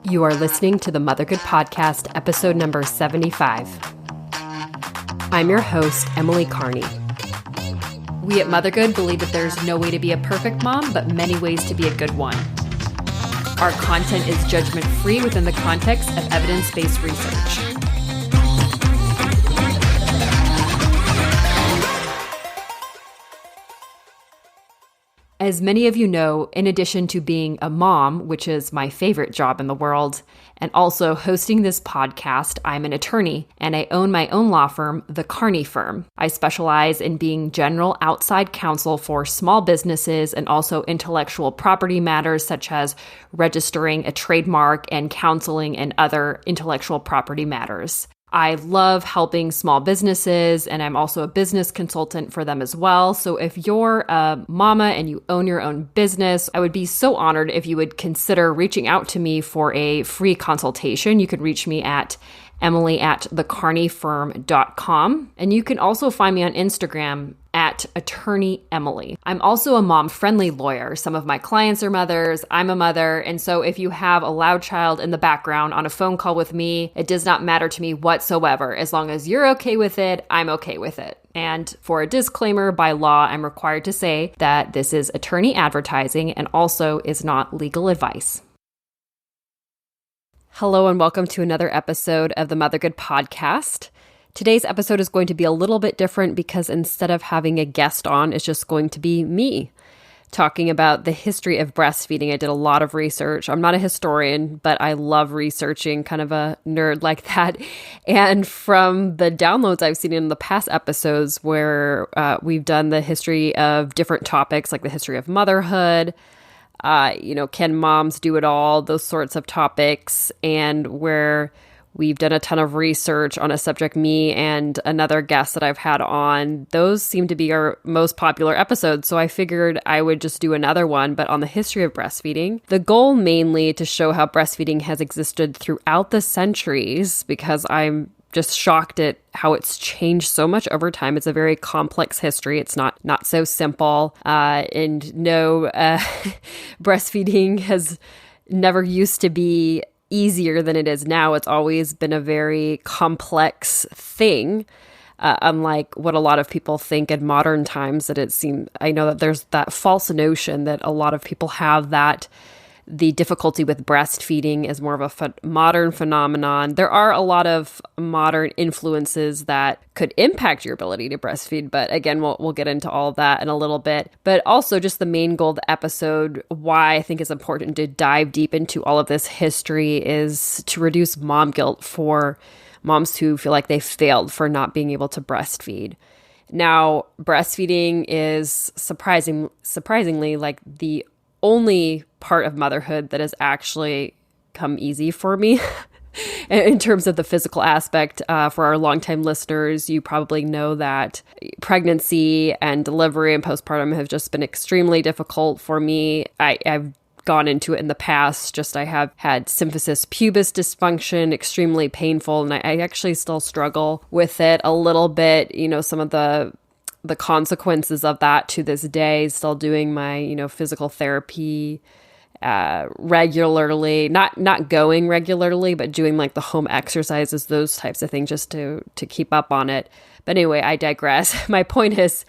You are listening to the Motherhood Podcast, episode number 75. I'm your host, Emily Kearney. We at Motherhood believe that there's no way to be a perfect mom, but many ways to be a good one. Our content is judgment-free within the context of evidence-based research. As many of you know, in addition to being a mom, which is my favorite job in the world, and also hosting this podcast, I'm an attorney and I own my own law firm, the Kearney firm. I specialize in being general outside counsel for small businesses and also intellectual property matters such as registering a trademark and counseling and other intellectual property matters. I love helping small businesses, and I'm also a business consultant for them as well. So if you're a mama and you own your own business, I would be so honored if you would consider reaching out to me for a free consultation. You can reach me at emily@thekearneyfirm.com. And you can also find me on Instagram at Attorney Emily. I'm also a mom-friendly lawyer. Some of my clients are mothers. I'm a mother. And so if you have a loud child in the background on a phone call with me, it does not matter to me whatsoever. As long as you're okay with it, I'm okay with it. And for a disclaimer, by law, I'm required to say that this is attorney advertising and also is not legal advice. Hello and welcome to another episode of the Motherhood Podcast. Today's episode is going to be a little bit different because instead of having a guest on, it's just going to be me talking about the history of breastfeeding. I did a lot of research. I'm not a historian, but I love researching, kind of a nerd like that. And from the downloads I've seen in the past episodes where we've done the history of different topics like the history of motherhood, can moms do it all? Those sorts of topics, and where we've done a ton of research on a subject, me and another guest that I've had on. Those seem to be our most popular episodes, so I figured I would just do another one, but on the history of breastfeeding. The goal mainly to show how breastfeeding has existed throughout the centuries, because I'm just shocked at how it's changed so much over time. It's a very complex history. It's not so simple. Breastfeeding has never used to be easier than it is now. It's always been a very complex thing, unlike what a lot of people think in modern times. I know that there's that false notion that a lot of people have that the difficulty with breastfeeding is more of a modern phenomenon. There are a lot of modern influences that could impact your ability to breastfeed, but again, we'll get into all of that in a little bit. But also just the main goal of the episode, why I think it's important to dive deep into all of this history, is to reduce mom guilt for moms who feel like they failed for not being able to breastfeed. Now, breastfeeding is surprisingly like the only part of motherhood that has actually come easy for me in terms of the physical aspect. For our longtime listeners, you probably know that pregnancy and delivery and postpartum have just been extremely difficult for me. I've gone into it in the past. I have had symphysis pubis dysfunction, extremely painful, and I actually still struggle with it a little bit. Some of the consequences of that to this day, still doing my, physical therapy regularly, not going regularly, but doing like the home exercises, those types of things just to keep up on it. But anyway, I digress. My point is,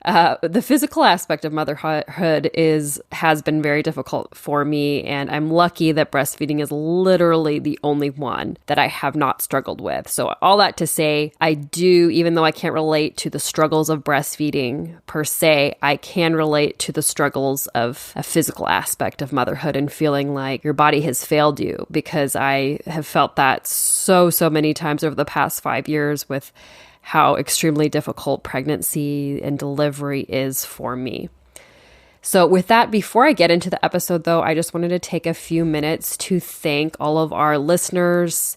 the physical aspect of motherhood has been very difficult for me, and I'm lucky that breastfeeding is literally the only one that I have not struggled with. So all that to say, I do, even though I can't relate to the struggles of breastfeeding per se, I can relate to the struggles of a physical aspect of motherhood and feeling like your body has failed you, because I have felt that so many times over the past 5 years with how extremely difficult pregnancy and delivery is for me. So with that, before I get into the episode though, I just wanted to take a few minutes to thank all of our listeners,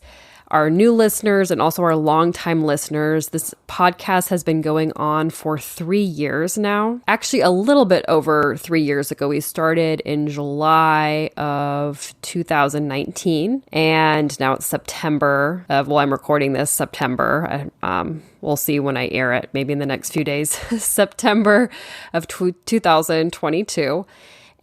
our new listeners, and also our longtime listeners. This podcast has been going on for 3 years now. Actually, a little bit over 3 years ago. We started in July of 2019, and now it's September of, I'm recording this September. We'll see when I air it, maybe in the next few days, September of 2022.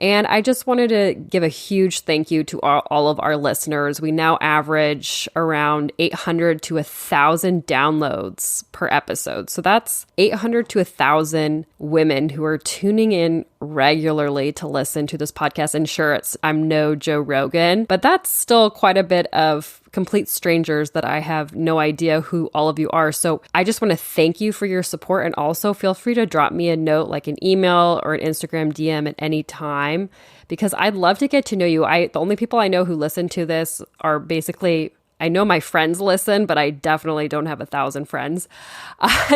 And I just wanted to give a huge thank you to all of our listeners. We now average around 800 to 1,000 downloads per episode. So that's 800 to 1,000 women who are tuning in regularly to listen to this podcast. And sure, I'm no Joe Rogan, but that's still quite a bit of complete strangers that I have no idea who all of you are. So I just want to thank you for your support, and also feel free to drop me a note, like an email or an Instagram DM at any time, because I'd love to get to know you. The only people I know who listen to this are basically, I know my friends listen, but I definitely don't have 1,000 friends.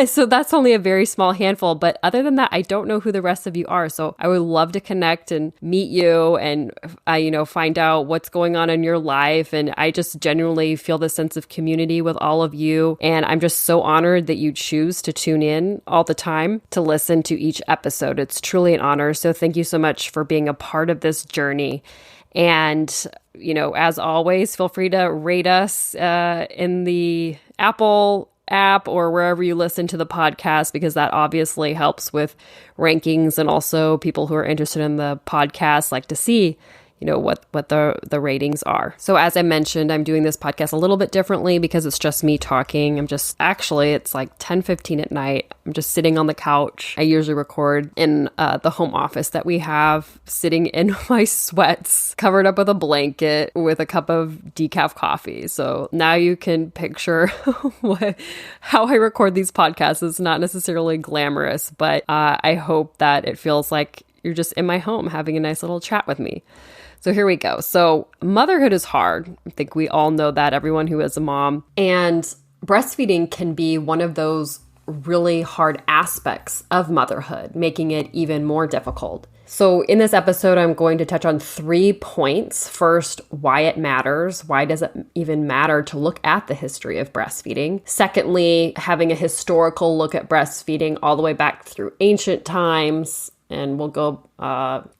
So that's only a very small handful. But other than that, I don't know who the rest of you are. So I would love to connect and meet you and, find out what's going on in your life. And I just genuinely feel the sense of community with all of you. And I'm just so honored that you choose to tune in all the time to listen to each episode. It's truly an honor. So thank you so much for being a part of this journey. And, as always, feel free to rate us in the Apple app or wherever you listen to the podcast, because that obviously helps with rankings, and also people who are interested in the podcast like to see what the ratings are. So as I mentioned, I'm doing this podcast a little bit differently because it's just me talking. It's like 10:15 at night. I'm just sitting on the couch. I usually record in the home office that we have, sitting in my sweats, covered up with a blanket with a cup of decaf coffee. So now you can picture how I record these podcasts. It's not necessarily glamorous, but I hope that it feels like you're just in my home having a nice little chat with me. So here we go. So motherhood is hard. I think we all know that, everyone who is a mom. And breastfeeding can be one of those really hard aspects of motherhood, making it even more difficult. So in this episode, I'm going to touch on 3 points. First, why it matters. Why does it even matter to look at the history of breastfeeding? Secondly, having a historical look at breastfeeding all the way back through ancient times. And we'll go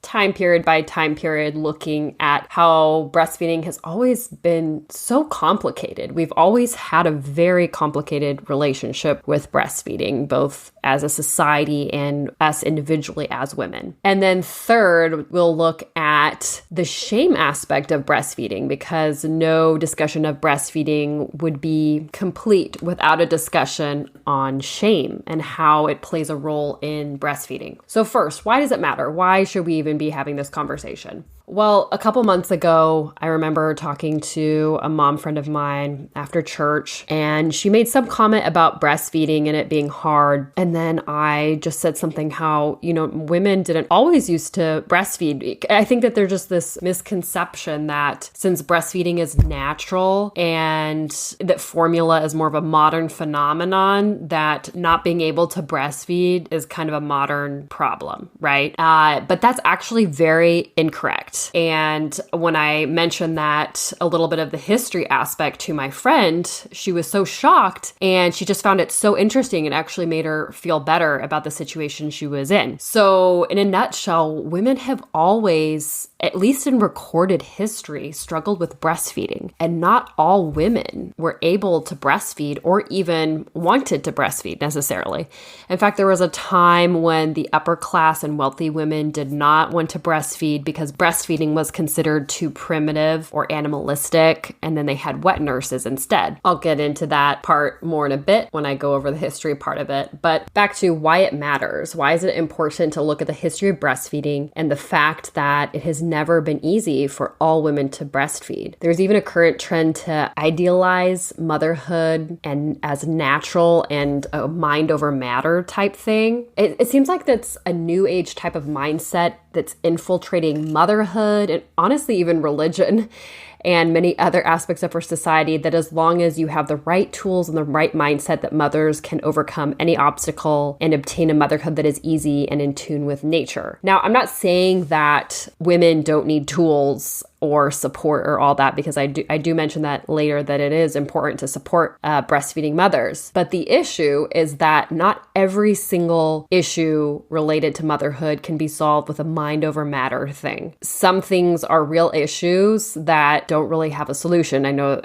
time period by time period, looking at how breastfeeding has always been so complicated. We've always had a very complicated relationship with breastfeeding, both as a society and us individually as women. And then third, we'll look at the shame aspect of breastfeeding, because no discussion of breastfeeding would be complete without a discussion on shame and how it plays a role in breastfeeding. So first, why does it matter? Why should we even be having this conversation? Well, a couple months ago, I remember talking to a mom friend of mine after church, and she made some comment about breastfeeding and it being hard. And then I just said something how, women didn't always used to breastfeed. I think that there's just this misconception that since breastfeeding is natural and that formula is more of a modern phenomenon, that not being able to breastfeed is kind of a modern problem, right? But that's actually very incorrect. And when I mentioned that a little bit of the history aspect to my friend, she was so shocked, and she just found it so interesting. It actually made her feel better about the situation she was in. So in a nutshell, women have always, at least in recorded history, struggled with breastfeeding. And not all women were able to breastfeed or even wanted to breastfeed necessarily. In fact, there was a time when the upper class and wealthy women did not want to breastfeed because breastfeeding was considered too primitive or animalistic, and then they had wet nurses instead. I'll get into that part more in a bit when I go over the history part of it. But back to why it matters. Why is it important to look at the history of breastfeeding and the fact that it has never been easy for all women to breastfeed? There's even a current trend to idealize motherhood and as natural and a mind over matter type thing. It seems like that's a new age type of mindset that's infiltrating motherhood and honestly even religion and many other aspects of our society, that as long as you have the right tools and the right mindset, that mothers can overcome any obstacle and obtain a motherhood that is easy and in tune with nature. Now, I'm not saying that women don't need tools or support or all that, because I do mention that later, that it is important to support breastfeeding mothers. But the issue is that not every single issue related to motherhood can be solved with a mind over matter thing. Some things are real issues that don't really have a solution. I know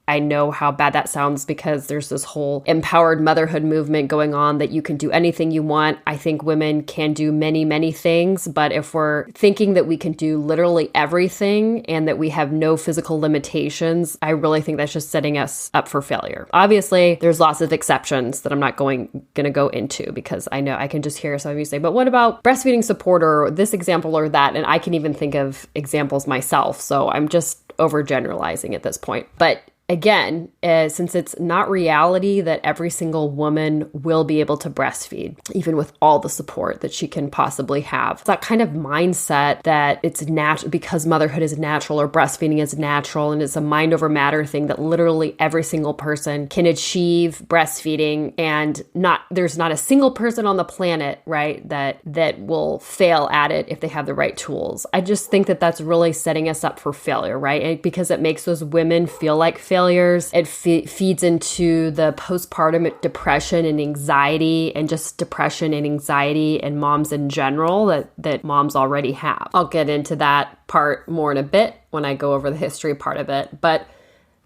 I know how bad that sounds because there's this whole empowered motherhood movement going on that you can do anything you want. I think women can do many, many things, but if we're thinking that we can do literally everything and that we have no physical limitations, I really think that's just setting us up for failure. Obviously, there's lots of exceptions that I'm not going to go into because I know I can just hear some of you say, but what about breastfeeding support or this example or that? And I can even think of examples myself. So I'm just overgeneralizing at this point. But again, since it's not reality that every single woman will be able to breastfeed, even with all the support that she can possibly have, that kind of mindset that it's natural because motherhood is natural or breastfeeding is natural and it's a mind over matter thing that literally every single person can achieve breastfeeding and there's not a single person on the planet, right, that will fail at it if they have the right tools. I just think that that's really setting us up for failure, right? Because it makes those women feel like failures. It feeds into the postpartum depression and anxiety and just depression and anxiety and moms in general that moms already have. I'll get into that part more in a bit when I go over the history part of it. But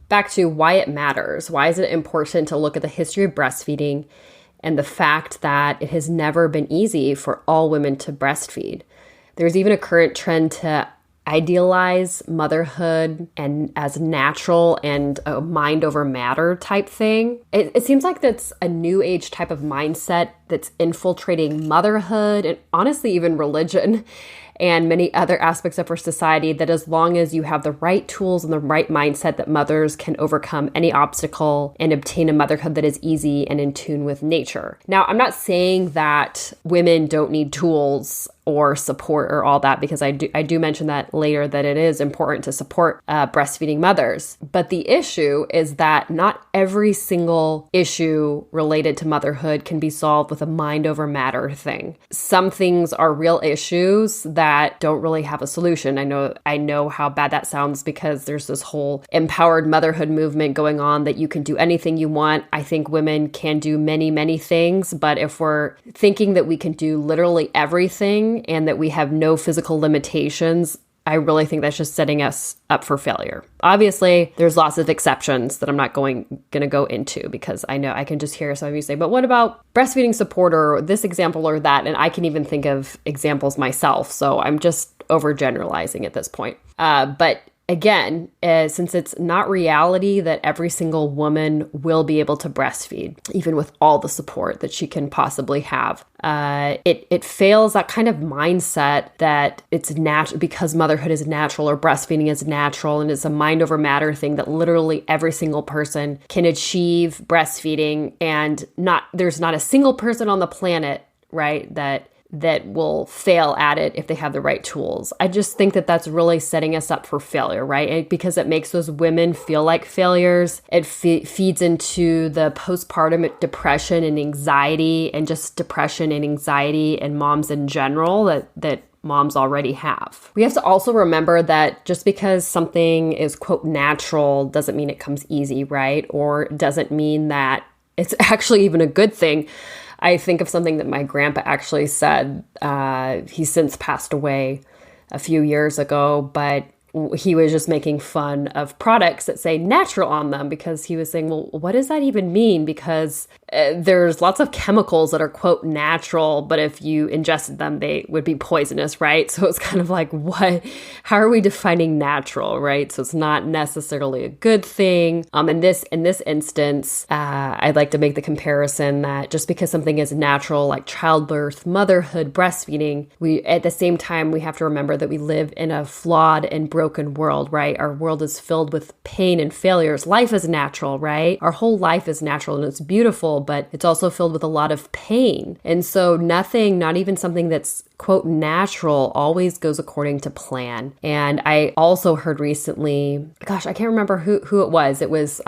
back to why it matters. Why is it important to look at the history of breastfeeding and the fact that it has never been easy for all women to breastfeed? There's even a current trend to idealize motherhood and as natural and a mind over matter type thing. It seems like that's a new age type of mindset that's infiltrating motherhood and honestly even religion and many other aspects of our society, that as long as you have the right tools and the right mindset, that mothers can overcome any obstacle and obtain a motherhood that is easy and in tune with nature. Now, I'm not saying that women don't need tools or support or all that, because I do mention that later, that it is important to support breastfeeding mothers. But the issue is that not every single issue related to motherhood can be solved with a mind over matter thing. Some things are real issues that don't really have a solution. I know how bad that sounds because there's this whole empowered motherhood movement going on that you can do anything you want. I think women can do many, many things, but if we're thinking that we can do literally everything and that we have no physical limitations, I really think that's just setting us up for failure. Obviously, there's lots of exceptions that I'm not going to go into because I know I can just hear some of you say, but what about breastfeeding support or this example or that? And I can even think of examples myself. So I'm just overgeneralizing at this point. But again, since it's not reality that every single woman will be able to breastfeed, even with all the support that she can possibly have, it fails that kind of mindset that it's natural because motherhood is natural or breastfeeding is natural and it's a mind over matter thing that literally every single person can achieve breastfeeding and there's not a single person on the planet, right, that will fail at it if they have the right tools. I just think that that's really setting us up for failure, right? Because it makes those women feel like failures. It feeds into the postpartum depression and anxiety and just depression and anxiety and moms in general that moms already have. We have to also remember that just because something is, quote, natural doesn't mean it comes easy, right? Or doesn't mean that it's actually even a good thing. I think of something that my grandpa actually said. He's since passed away a few years ago, but he was just making fun of products that say natural on them because he was saying, well, what does that even mean? Because there's lots of chemicals that are, quote, natural, but if you ingested them, they would be poisonous, right? So it's kind of like, how are we defining natural, right? So it's not necessarily a good thing. In this instance, I'd like to make the comparison that just because something is natural, like childbirth, motherhood, breastfeeding, at the same time, we have to remember that we live in a flawed and broken world, right? Our world is filled with pain and failures. Life is natural, right? Our whole life is natural and it's beautiful, but it's also filled with a lot of pain. And so nothing, not even something that's, quote, natural, always goes according to plan. And I also heard recently, gosh, I can't remember who it was. It was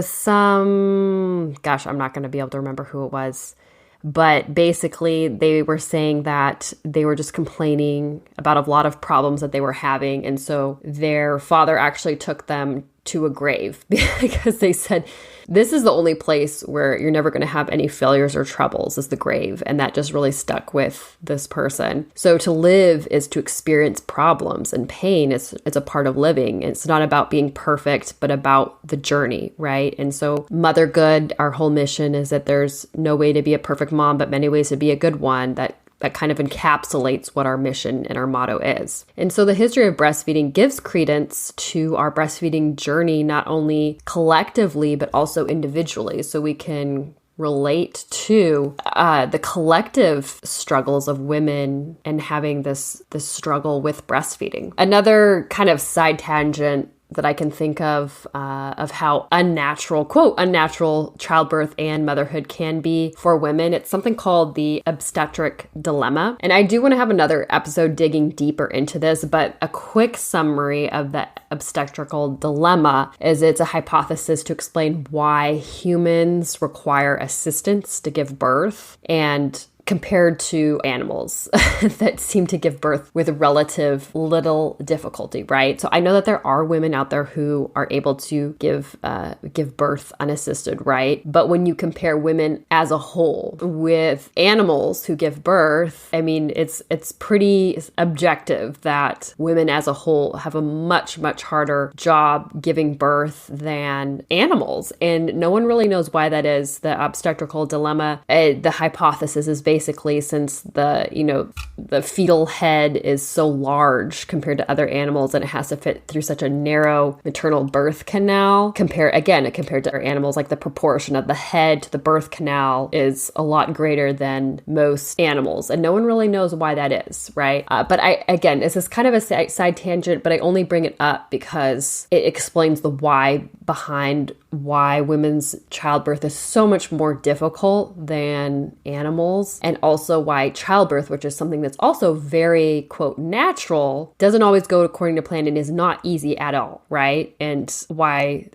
some, gosh, I'm not going to be able to remember who it was. But basically, they were saying that they were just complaining about a lot of problems that they were having. And so their father actually took them to a grave because they said, this is the only place where you're never going to have any failures or troubles, is the grave. And that just really stuck with this person. So to live is to experience problems, and pain is a part of living. It's not about being perfect, but about the journey, right? And so motherhood, our whole mission is that there's no way to be a perfect mom, but many ways to be a good one. That kind of encapsulates what our mission and our motto is. And so the history of breastfeeding gives credence to our breastfeeding journey, not only collectively, but also individually. So we can relate to the collective struggles of women and having this struggle with breastfeeding. Another kind of side tangent that I can think of how unnatural, quote, unnatural childbirth and motherhood can be for women. It's something called the obstetric dilemma. And I do want to have another episode digging deeper into this, but a quick summary of the obstetrical dilemma is it's a hypothesis to explain why humans require assistance to give birth, and compared to animals that seem to give birth with relative little difficulty, right? So I know that there are women out there who are able to give birth unassisted, right? But when you compare women as a whole with animals who give birth, I mean, it's pretty objective that women as a whole have a much, much harder job giving birth than animals. And no one really knows why that is. The obstetrical dilemma, the hypothesis is basically, since the fetal head is so large compared to other animals, and it has to fit through such a narrow maternal birth canal, compared to other animals, like the proportion of the head to the birth canal is a lot greater than most animals. And no one really knows why that is, right? But this is kind of a side tangent, but I only bring it up because it explains the why behind why women's childbirth is so much more difficult than animals, and also why childbirth, which is something that's also very, quote, natural, doesn't always go according to plan and is not easy at all, right? And why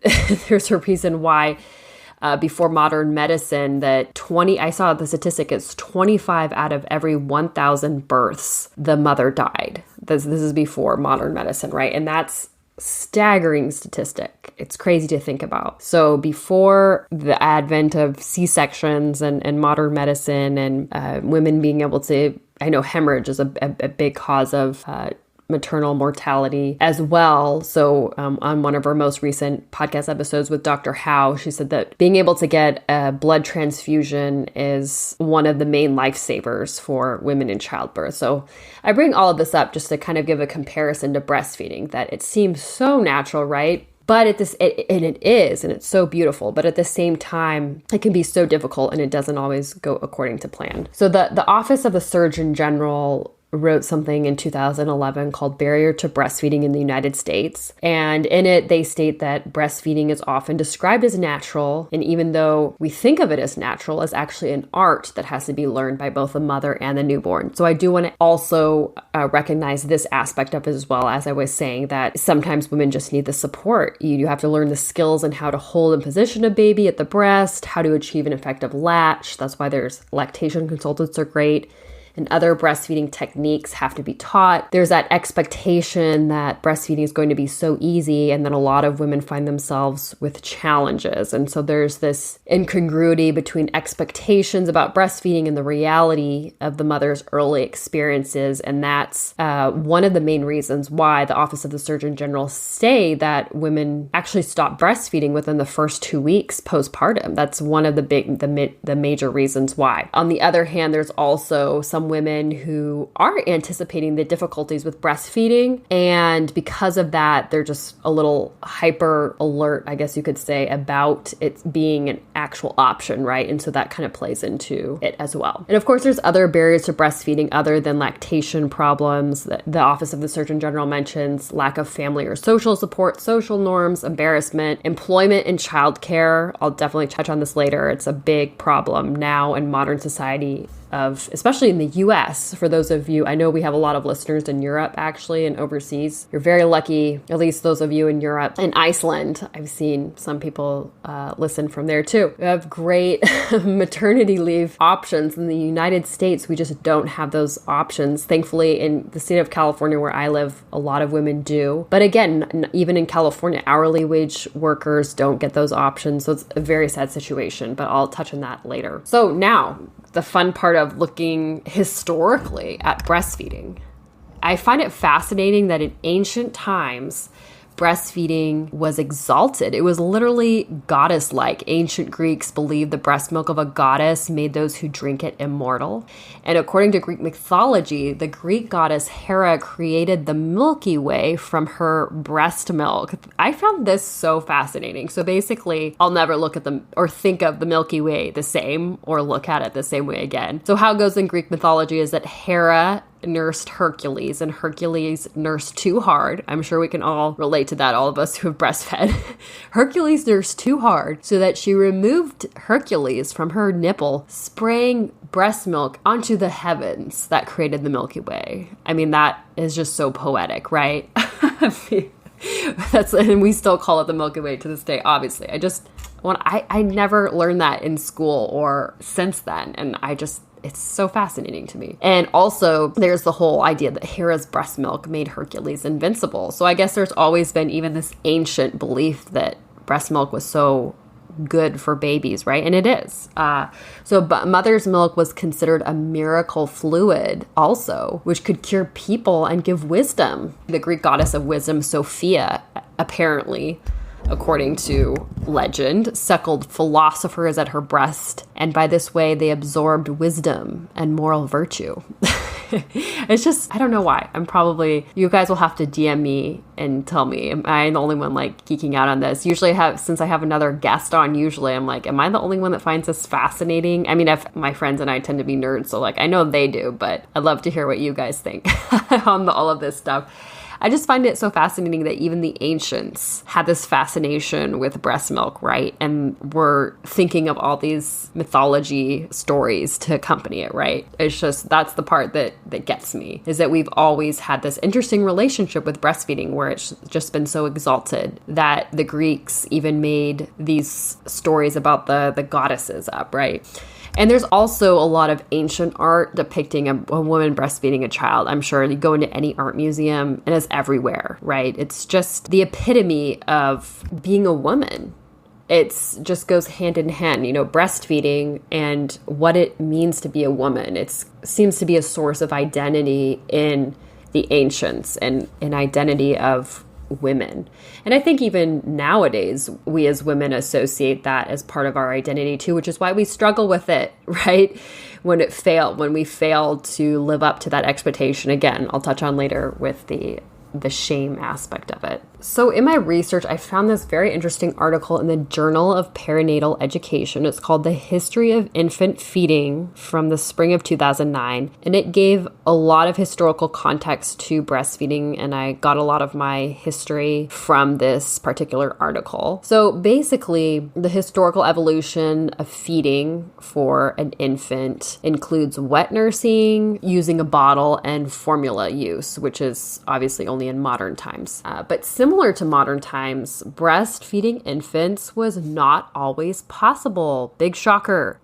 there's a reason why before modern medicine I saw the statistic, it's 25 out of every 1,000 births, the mother died. This is before modern medicine, right? And that's staggering statistic. It's crazy to think about. So before the advent of C-sections and modern medicine and women being able to, I know hemorrhage is a big cause of maternal mortality as well. So on one of our most recent podcast episodes with Dr. Howe, she said that being able to get a blood transfusion is one of the main lifesavers for women in childbirth. So I bring all of this up just to kind of give a comparison to breastfeeding, that it seems so natural, right? But it is, and it's so beautiful. But at the same time, it can be so difficult, and it doesn't always go according to plan. So the Office of the Surgeon General wrote something in 2011 called Barrier to Breastfeeding in the United States. And in it, they state that breastfeeding is often described as natural. And even though we think of it as natural, it's actually an art that has to be learned by both the mother and the newborn. So I do want to also recognize this aspect of it as well. As I was saying, that sometimes women just need the support. You have to learn the skills and how to hold and position a baby at the breast, how to achieve an effective latch. That's why there's lactation consultants are great. And other breastfeeding techniques have to be taught. There's that expectation that breastfeeding is going to be so easy, and then a lot of women find themselves with challenges. And so there's this incongruity between expectations about breastfeeding and the reality of the mother's early experiences. And that's one of the main reasons why the Office of the Surgeon General say that women actually stop breastfeeding within the first 2 weeks postpartum. That's one of the major reasons why. On the other hand, there's also some women who are anticipating the difficulties with breastfeeding, and because of that, they're just a little hyper alert, I guess you could say, about it being an actual option, right? And so that kind of plays into it as well. And of course, there's other barriers to breastfeeding other than lactation problems. The Office of the Surgeon General mentions lack of family or social support, social norms, embarrassment, employment, and childcare. I'll definitely touch on this later. It's a big problem now in modern society especially in the US, for those of you, I know we have a lot of listeners in Europe actually and overseas. You're very lucky, at least those of you in Europe and Iceland. I've seen some people listen from there too. We have great maternity leave options. In the United States, we just don't have those options. Thankfully, in the state of California where I live, a lot of women do. But again, even in California, hourly wage workers don't get those options. So it's a very sad situation, but I'll touch on that later. So now, the fun part of looking historically at breastfeeding. I find it fascinating that in ancient times, breastfeeding was exalted. It was literally goddess-like. Ancient Greeks believed the breast milk of a goddess made those who drink it immortal. And according to Greek mythology, the Greek goddess Hera created the Milky Way from her breast milk. I found this so fascinating. So basically, I'll never look at them or think of the Milky Way the same or look at it the same way again. So how it goes in Greek mythology is that Hera nursed Hercules, and Hercules nursed too hard. I'm sure we can all relate to that, all of us who have breastfed. Hercules nursed too hard so that she removed Hercules from her nipple, spraying breast milk onto the heavens that created the Milky Way. I mean, that is just so poetic, right? And we still call it the Milky Way to this day, obviously. I never learned that in school or since then, and it's so fascinating to me. And also, there's the whole idea that Hera's breast milk made Hercules invincible. So I guess there's always been even this ancient belief that breast milk was so good for babies, right? And it is. But mother's milk was considered a miracle fluid also, which could cure people and give wisdom. The Greek goddess of wisdom, Sophia, apparently, according to legend, suckled philosophers at her breast, and by this way they absorbed wisdom and moral virtue. It's just, I don't know why. You guys will have to DM me and tell me, am I the only one like geeking out on this? Usually since I have another guest on, I'm like, am I the only one that finds this fascinating? I mean, my friends and I tend to be nerds, so like I know they do, but I'd love to hear what you guys think on all of this stuff. I just find it so fascinating that even the ancients had this fascination with breast milk, right? And were thinking of all these mythology stories to accompany it, right? It's just, that's the part that gets me, is that we've always had this interesting relationship with breastfeeding where it's just been so exalted that the Greeks even made these stories about the goddesses up, right? And there's also a lot of ancient art depicting a woman breastfeeding a child. I'm sure you go into any art museum and it's everywhere, right? It's just the epitome of being a woman. It just goes hand in hand, breastfeeding and what it means to be a woman. It seems to be a source of identity in the ancients and an identity of women. And I think even nowadays, we as women associate that as part of our identity too, which is why we struggle with it, right? When we fail to live up to that expectation. Again, I'll touch on later with the shame aspect of it. So in my research, I found this very interesting article in the Journal of Perinatal Education. It's called The History of Infant Feeding from the spring of 2009. And it gave a lot of historical context to breastfeeding. And I got a lot of my history from this particular article. So basically, the historical evolution of feeding for an infant includes wet nursing, using a bottle, and formula use, which is obviously only in modern times. But similar to modern times, breastfeeding infants was not always possible. Big shocker.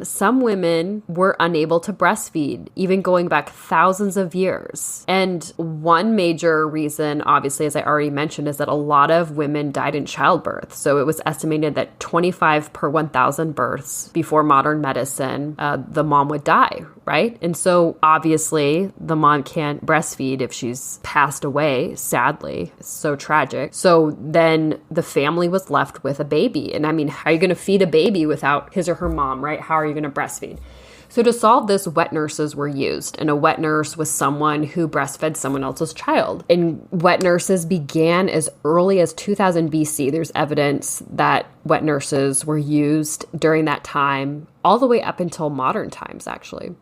Some women were unable to breastfeed, even going back thousands of years. And one major reason, obviously, as I already mentioned, is that a lot of women died in childbirth. So it was estimated that 25 per 1,000 births before modern medicine, the mom would die, right? And so obviously the mom can't breastfeed if she's passed away, sadly. It's so tragic. So then the family was left with a baby. And I mean, how are you going to feed a baby without his or her mom, right? How are you going to breastfeed? So to solve this, wet nurses were used. And a wet nurse was someone who breastfed someone else's child. And wet nurses began as early as 2000 BC. There's evidence that wet nurses were used during that time, all the way up until modern times, actually.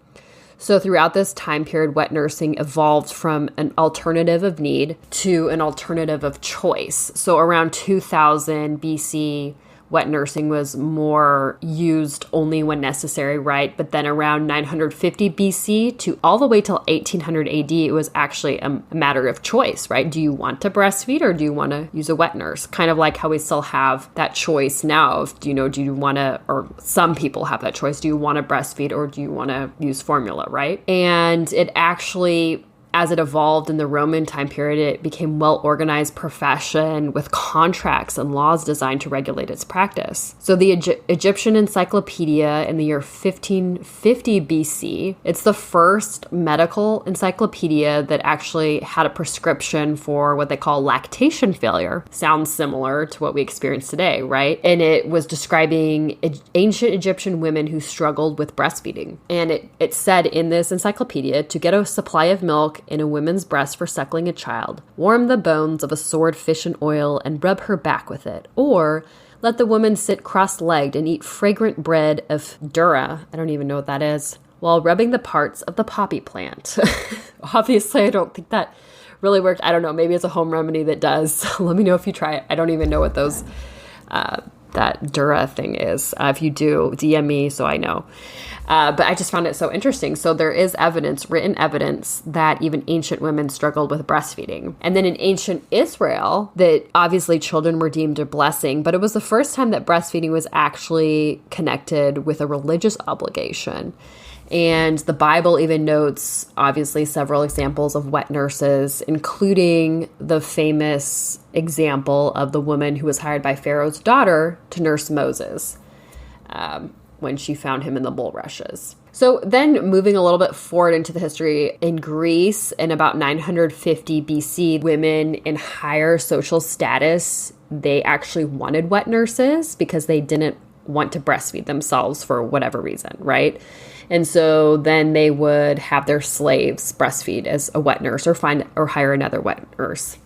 So throughout this time period, wet nursing evolved from an alternative of need to an alternative of choice. So around 2000 BC, wet nursing was more used only when necessary, right? But then around 950 BC to all the way till 1800 AD, it was actually a matter of choice, right? Do you want to breastfeed or do you want to use a wet nurse? Kind of like how we still have that choice now of, do you want to, or some people have that choice, do you want to breastfeed or do you want to use formula, right? And it actually, as it evolved in the Roman time period, it became well-organized profession with contracts and laws designed to regulate its practice. So the Egyptian Encyclopedia in the year 1550 BC, it's the first medical encyclopedia that actually had a prescription for what they call lactation failure. Sounds similar to what we experience today, right? And it was describing ancient Egyptian women who struggled with breastfeeding. And it said in this encyclopedia, to get a supply of milk in a woman's breast for suckling a child, warm the bones of a swordfish in oil and rub her back with it, or let the woman sit cross-legged and eat fragrant bread of dura, I don't even know what that is, while rubbing the parts of the poppy plant. Obviously, I don't think that really worked. I don't know, maybe it's a home remedy that does. Let me know if you try it. I don't even know what those that dura thing is. If you do, DM me so I know. But I just found it so interesting. So there is evidence, written evidence, that even ancient women struggled with breastfeeding. And then in ancient Israel, that obviously children were deemed a blessing, but it was the first time that breastfeeding was actually connected with a religious obligation. And the Bible even notes, obviously, several examples of wet nurses, including the famous example of the woman who was hired by Pharaoh's daughter to nurse Moses when she found him in the bulrushes. So then moving a little bit forward into the history, in Greece in about 950 BC, women in higher social status, they actually wanted wet nurses because they didn't want to breastfeed themselves for whatever reason, right? And so then they would have their slaves breastfeed as a wet nurse or hire another wet nurse.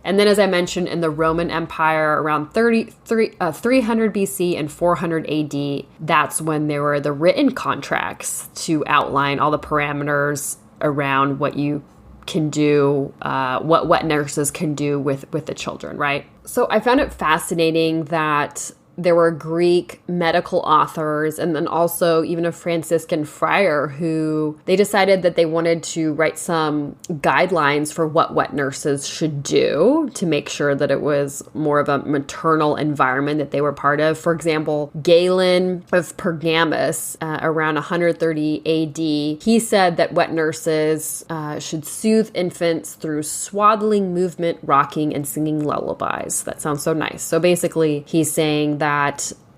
And then, as I mentioned, in the Roman Empire around 300 BC and 400 AD, that's when there were the written contracts to outline all the parameters around what you can do, what wet nurses can do with the children, right? So I found it fascinating that there were Greek medical authors and then also even a Franciscan friar who they decided that they wanted to write some guidelines for what wet nurses should do to make sure that it was more of a maternal environment that they were part of. For example, Galen of Pergamus, around 130 AD, he said that wet nurses should soothe infants through swaddling movement, rocking, and singing lullabies. That sounds so nice. So basically, he's saying that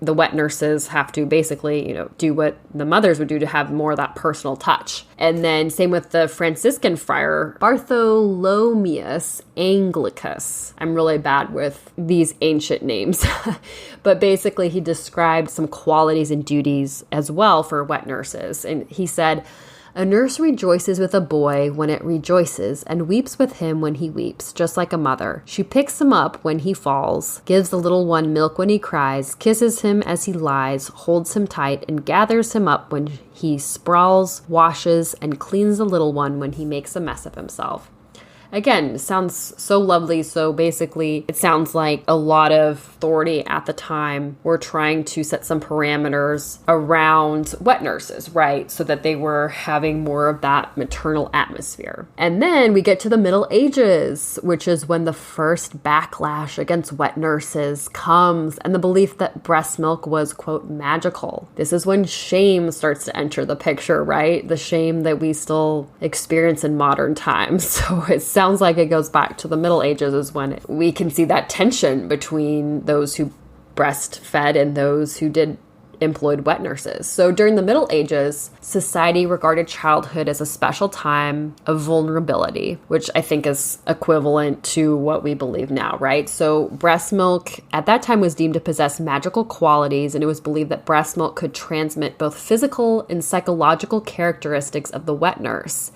the wet nurses have to basically, do what the mothers would do to have more of that personal touch. And then same with the Franciscan friar, Bartholomeus Anglicus. I'm really bad with these ancient names. But basically he described some qualities and duties as well for wet nurses. And he said, a nurse rejoices with a boy when it rejoices and weeps with him when he weeps, just like a mother. She picks him up when he falls, gives the little one milk when he cries, kisses him as he lies, holds him tight, and gathers him up when he sprawls, washes, and cleans the little one when he makes a mess of himself. Again, sounds so lovely. So basically, it sounds like a lot of authority at the time were trying to set some parameters around wet nurses, right? So that they were having more of that maternal atmosphere. And then we get to the Middle Ages, which is when the first backlash against wet nurses comes and the belief that breast milk was, quote, magical. This is when shame starts to enter the picture, right? The shame that we still experience in modern times. So it sounds like it goes back to the Middle Ages is when we can see that tension between those who breastfed and those who employed wet nurses. So during the Middle Ages, society regarded childhood as a special time of vulnerability, which I think is equivalent to what we believe now, right? So breast milk at that time was deemed to possess magical qualities, and it was believed that breast milk could transmit both physical and psychological characteristics of the wet nurse.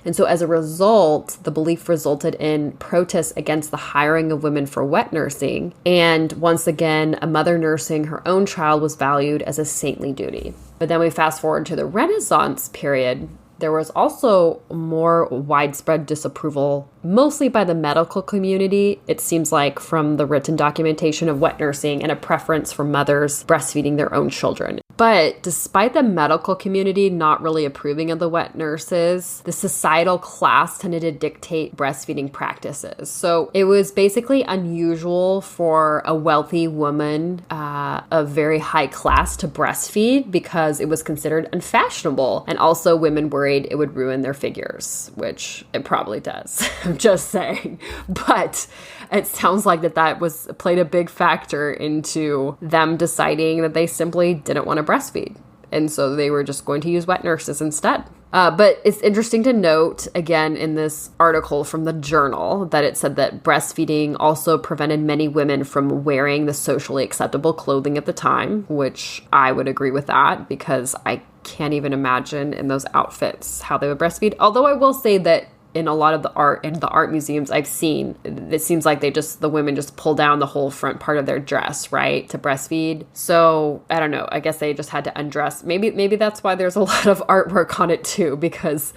And so as a result, the belief resulted in protests against the hiring of women for wet nursing. And once again, a mother nursing her own child was valued as a saintly duty. But then we fast forward to the Renaissance period. there was also more widespread disapproval, mostly by the medical community, it seems like, from the written documentation of wet nursing, and a preference for mothers breastfeeding their own children. But despite the medical community not really approving of the wet nurses, the societal class tended to dictate breastfeeding practices. So it was basically unusual for a wealthy woman of very high class to breastfeed because it was considered unfashionable. And also women worried it would ruin their figures, which it probably does. I'm just saying. But it sounds like that played a big factor into them deciding that they simply didn't want to breastfeed. And so they were just going to use wet nurses instead. But it's interesting to note, again, in this article from the journal, that it said that breastfeeding also prevented many women from wearing the socially acceptable clothing at the time, which I would agree with that because I can't even imagine in those outfits how they would breastfeed. Although I will say that in a lot of the art museums I've seen, it seems like the women just pull down the whole front part of their dress, right, to breastfeed. So I don't know. I guess they just had to undress. Maybe that's why there's a lot of artwork on it too, because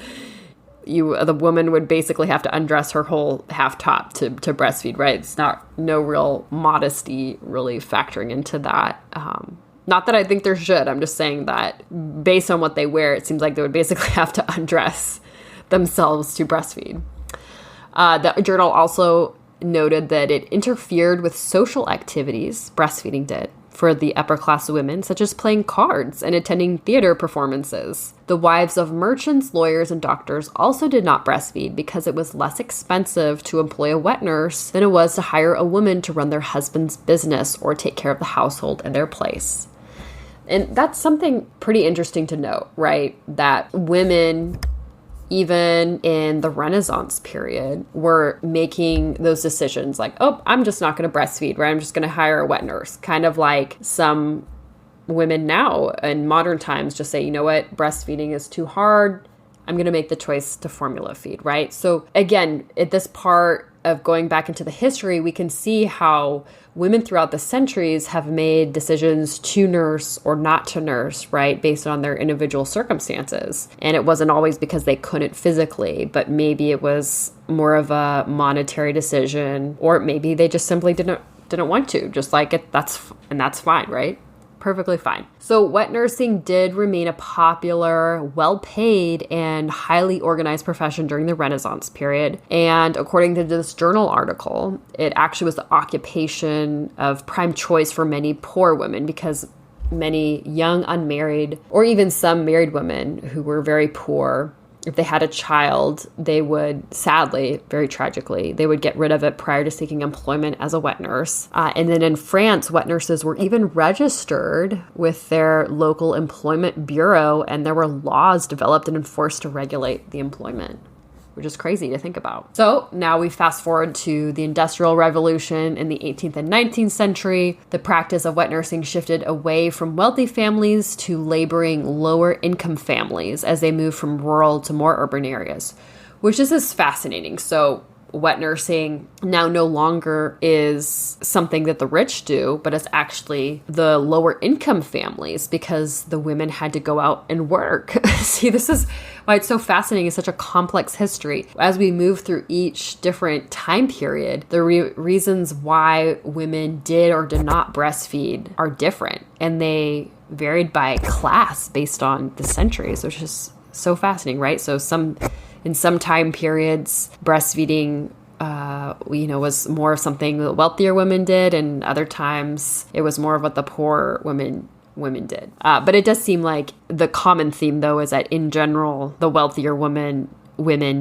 the woman would basically have to undress her whole half top to breastfeed, right? It's no real modesty really factoring into that. Not that I think there should. I'm just saying that based on what they wear, it seems like they would basically have to undress themselves to breastfeed. The journal also noted that it interfered with social activities, breastfeeding did, for the upper class women, such as playing cards and attending theater performances. The wives of merchants, lawyers, and doctors also did not breastfeed because it was less expensive to employ a wet nurse than it was to hire a woman to run their husband's business or take care of the household in their place. And that's something pretty interesting to note, right? That women, even in the Renaissance period, were making those decisions like, oh, I'm just not going to breastfeed, right? I'm just going to hire a wet nurse. Kind of like some women now in modern times just say, you know what, breastfeeding is too hard. I'm going to make the choice to formula feed, right? So again, at this part of going back into the history, we can see how women throughout the centuries have made decisions to nurse or not to nurse, right, based on their individual circumstances. And it wasn't always because they couldn't physically, but maybe it was more of a monetary decision, or maybe they just simply didn't want to, just like it. That's fine, right? Perfectly fine. So wet nursing did remain a popular, well-paid, and highly organized profession during the Renaissance period. And according to this journal article, it actually was the occupation of prime choice for many poor women because many young, unmarried, or even some married women who were very poor, if they had a child, they would, sadly, very tragically, they would get rid of it prior to seeking employment as a wet nurse. And then in France, wet nurses were even registered with their local employment bureau, and there were laws developed and enforced to regulate the employment, which is crazy to think about. So now we fast forward to the Industrial Revolution in the 18th and 19th century. The practice of wet nursing shifted away from wealthy families to laboring lower income families as they moved from rural to more urban areas, which is fascinating. So wet nursing now no longer is something that the rich do, but it's actually the lower income families because the women had to go out and work. See, this is why it's so fascinating. It's such a complex history. As we move through each different time period, the reasons why women did or did not breastfeed are different, and they varied by class based on the centuries, which is so fascinating, right? So in some time periods, breastfeeding, was more of something that wealthier women did, and other times it was more of what the poor women did. But it does seem like the common theme, though, is that in general, the wealthier women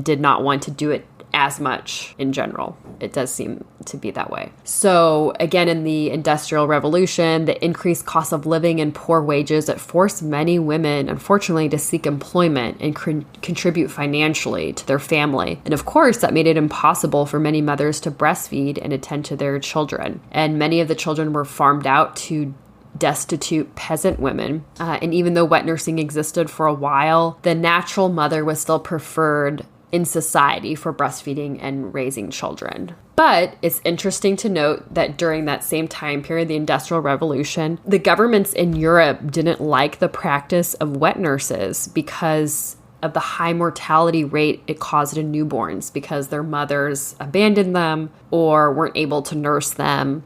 did not want to do it as much in general. It does seem to be that way. So again, in the Industrial Revolution, the increased cost of living and poor wages, it forced many women, unfortunately, to seek employment and contribute financially to their family. And of course, that made it impossible for many mothers to breastfeed and attend to their children. And many of the children were farmed out to destitute peasant women. And even though wet nursing existed for a while, the natural mother was still preferred in society for breastfeeding and raising children. But it's interesting to note that during that same time period, the Industrial Revolution, the governments in Europe didn't like the practice of wet nurses because of the high mortality rate it caused in newborns because their mothers abandoned them or weren't able to nurse them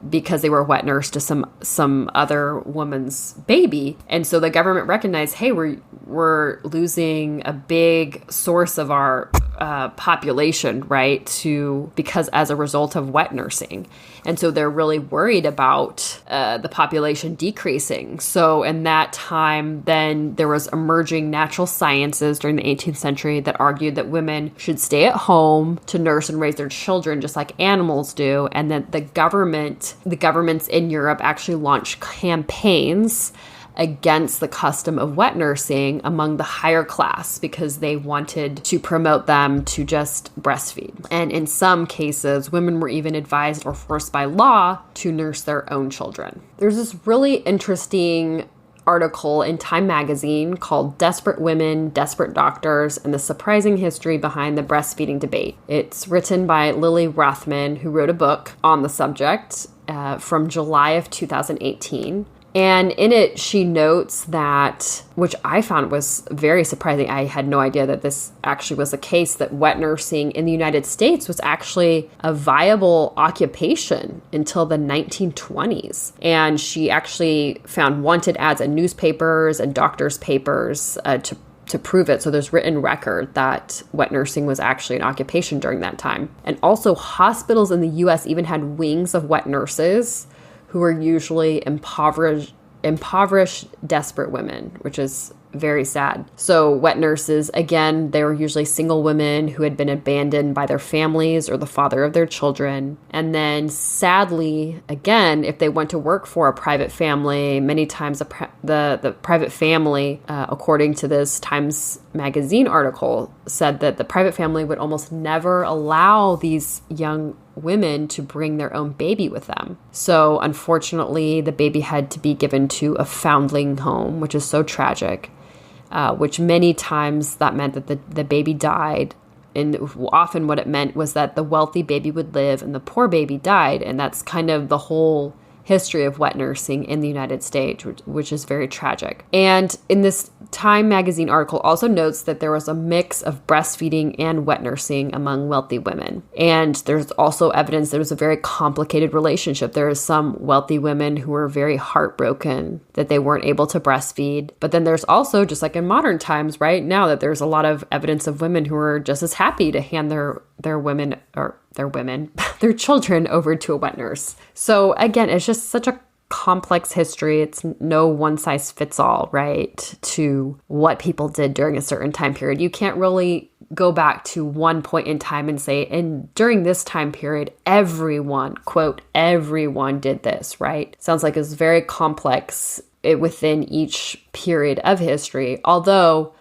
because they were wet nursed to some other woman's baby. And so the government recognized, hey, we're losing a big source of our population, right, because as a result of wet nursing. And so they're really worried about the population decreasing. So in that time, then there was emerging natural sciences during the 18th century that argued that women should stay at home to nurse and raise their children just like animals do. And that the governments in Europe actually launched campaigns against the custom of wet nursing among the higher class because they wanted to promote them to just breastfeed. And in some cases, women were even advised or forced by law to nurse their own children. There's this really interesting article in Time magazine called Desperate Women, Desperate Doctors, and the Surprising History Behind the Breastfeeding Debate. It's written by Lily Rothman, who wrote a book on the subject from July of 2018. And in it, she notes that, which I found was very surprising. I had no idea that this actually was the case, that wet nursing in the United States was actually a viable occupation until the 1920s. And she actually found wanted ads in newspapers and doctors' papers to prove it. So there's written record that wet nursing was actually an occupation during that time. And also hospitals in the U.S. even had wings of wet nurses who were usually impoverished, desperate women, which is very sad. So wet nurses, again, they were usually single women who had been abandoned by their families or the father of their children. And then sadly, again, if they went to work for a private family, many times the private family, according to this Times Magazine article, said that the private family would almost never allow these young women to bring their own baby with them. So unfortunately, the baby had to be given to a foundling home, which is so tragic, which many times that meant that the baby died. And often what it meant was that the wealthy baby would live and the poor baby died. And that's kind of the whole history of wet nursing in the United States, which is very tragic. And in this Time magazine article also notes that there was a mix of breastfeeding and wet nursing among wealthy women. And there's also evidence there was a very complicated relationship. There are some wealthy women who were very heartbroken that they weren't able to breastfeed. But then there's also, just like in modern times right now, that there's a lot of evidence of women who are just as happy to hand their children over to a wet nurse. So again, it's just such a complex history. It's no one size fits all, right, to what people did during a certain time period. You can't really go back to one point in time and say, and during this time period, everyone, quote, everyone did this, right? Sounds like it's very complex within each period of history, although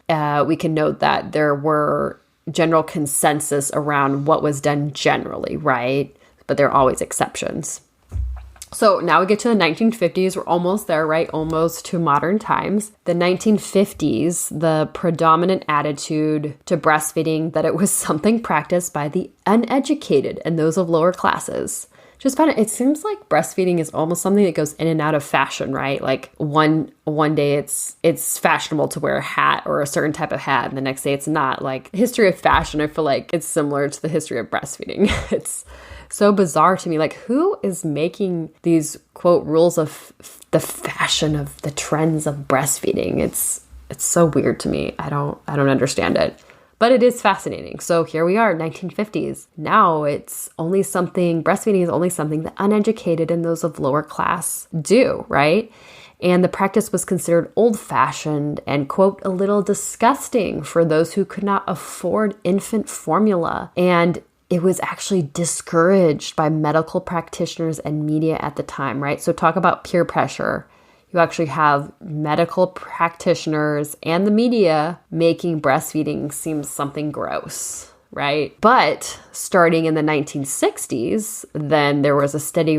we can note that there were general consensus around what was done generally, right? But there are always exceptions. So now we get to the 1950s. We're almost there, right? Almost to modern times. The 1950s, the predominant attitude to breastfeeding that it was something practiced by the uneducated and those of lower classes. Just find it seems like breastfeeding is almost something that goes in and out of fashion, right? Like one day it's fashionable to wear a hat or a certain type of hat, and the next day it's not. Like history of fashion, I feel like it's similar to the history of breastfeeding. It's so bizarre to me. Like, who is making these, quote, rules of the fashion of the trends of breastfeeding? It's so weird to me. I don't understand it. But it is fascinating. So here we are, 1950s. Now breastfeeding is only something the uneducated and those of lower class do, right? And the practice was considered old-fashioned and, quote, a little disgusting for those who could not afford infant formula. And it was actually discouraged by medical practitioners and media at the time, right? So talk about peer pressure. You actually have medical practitioners and the media making breastfeeding seem something gross, right? But starting in the 1960s, then there was a steady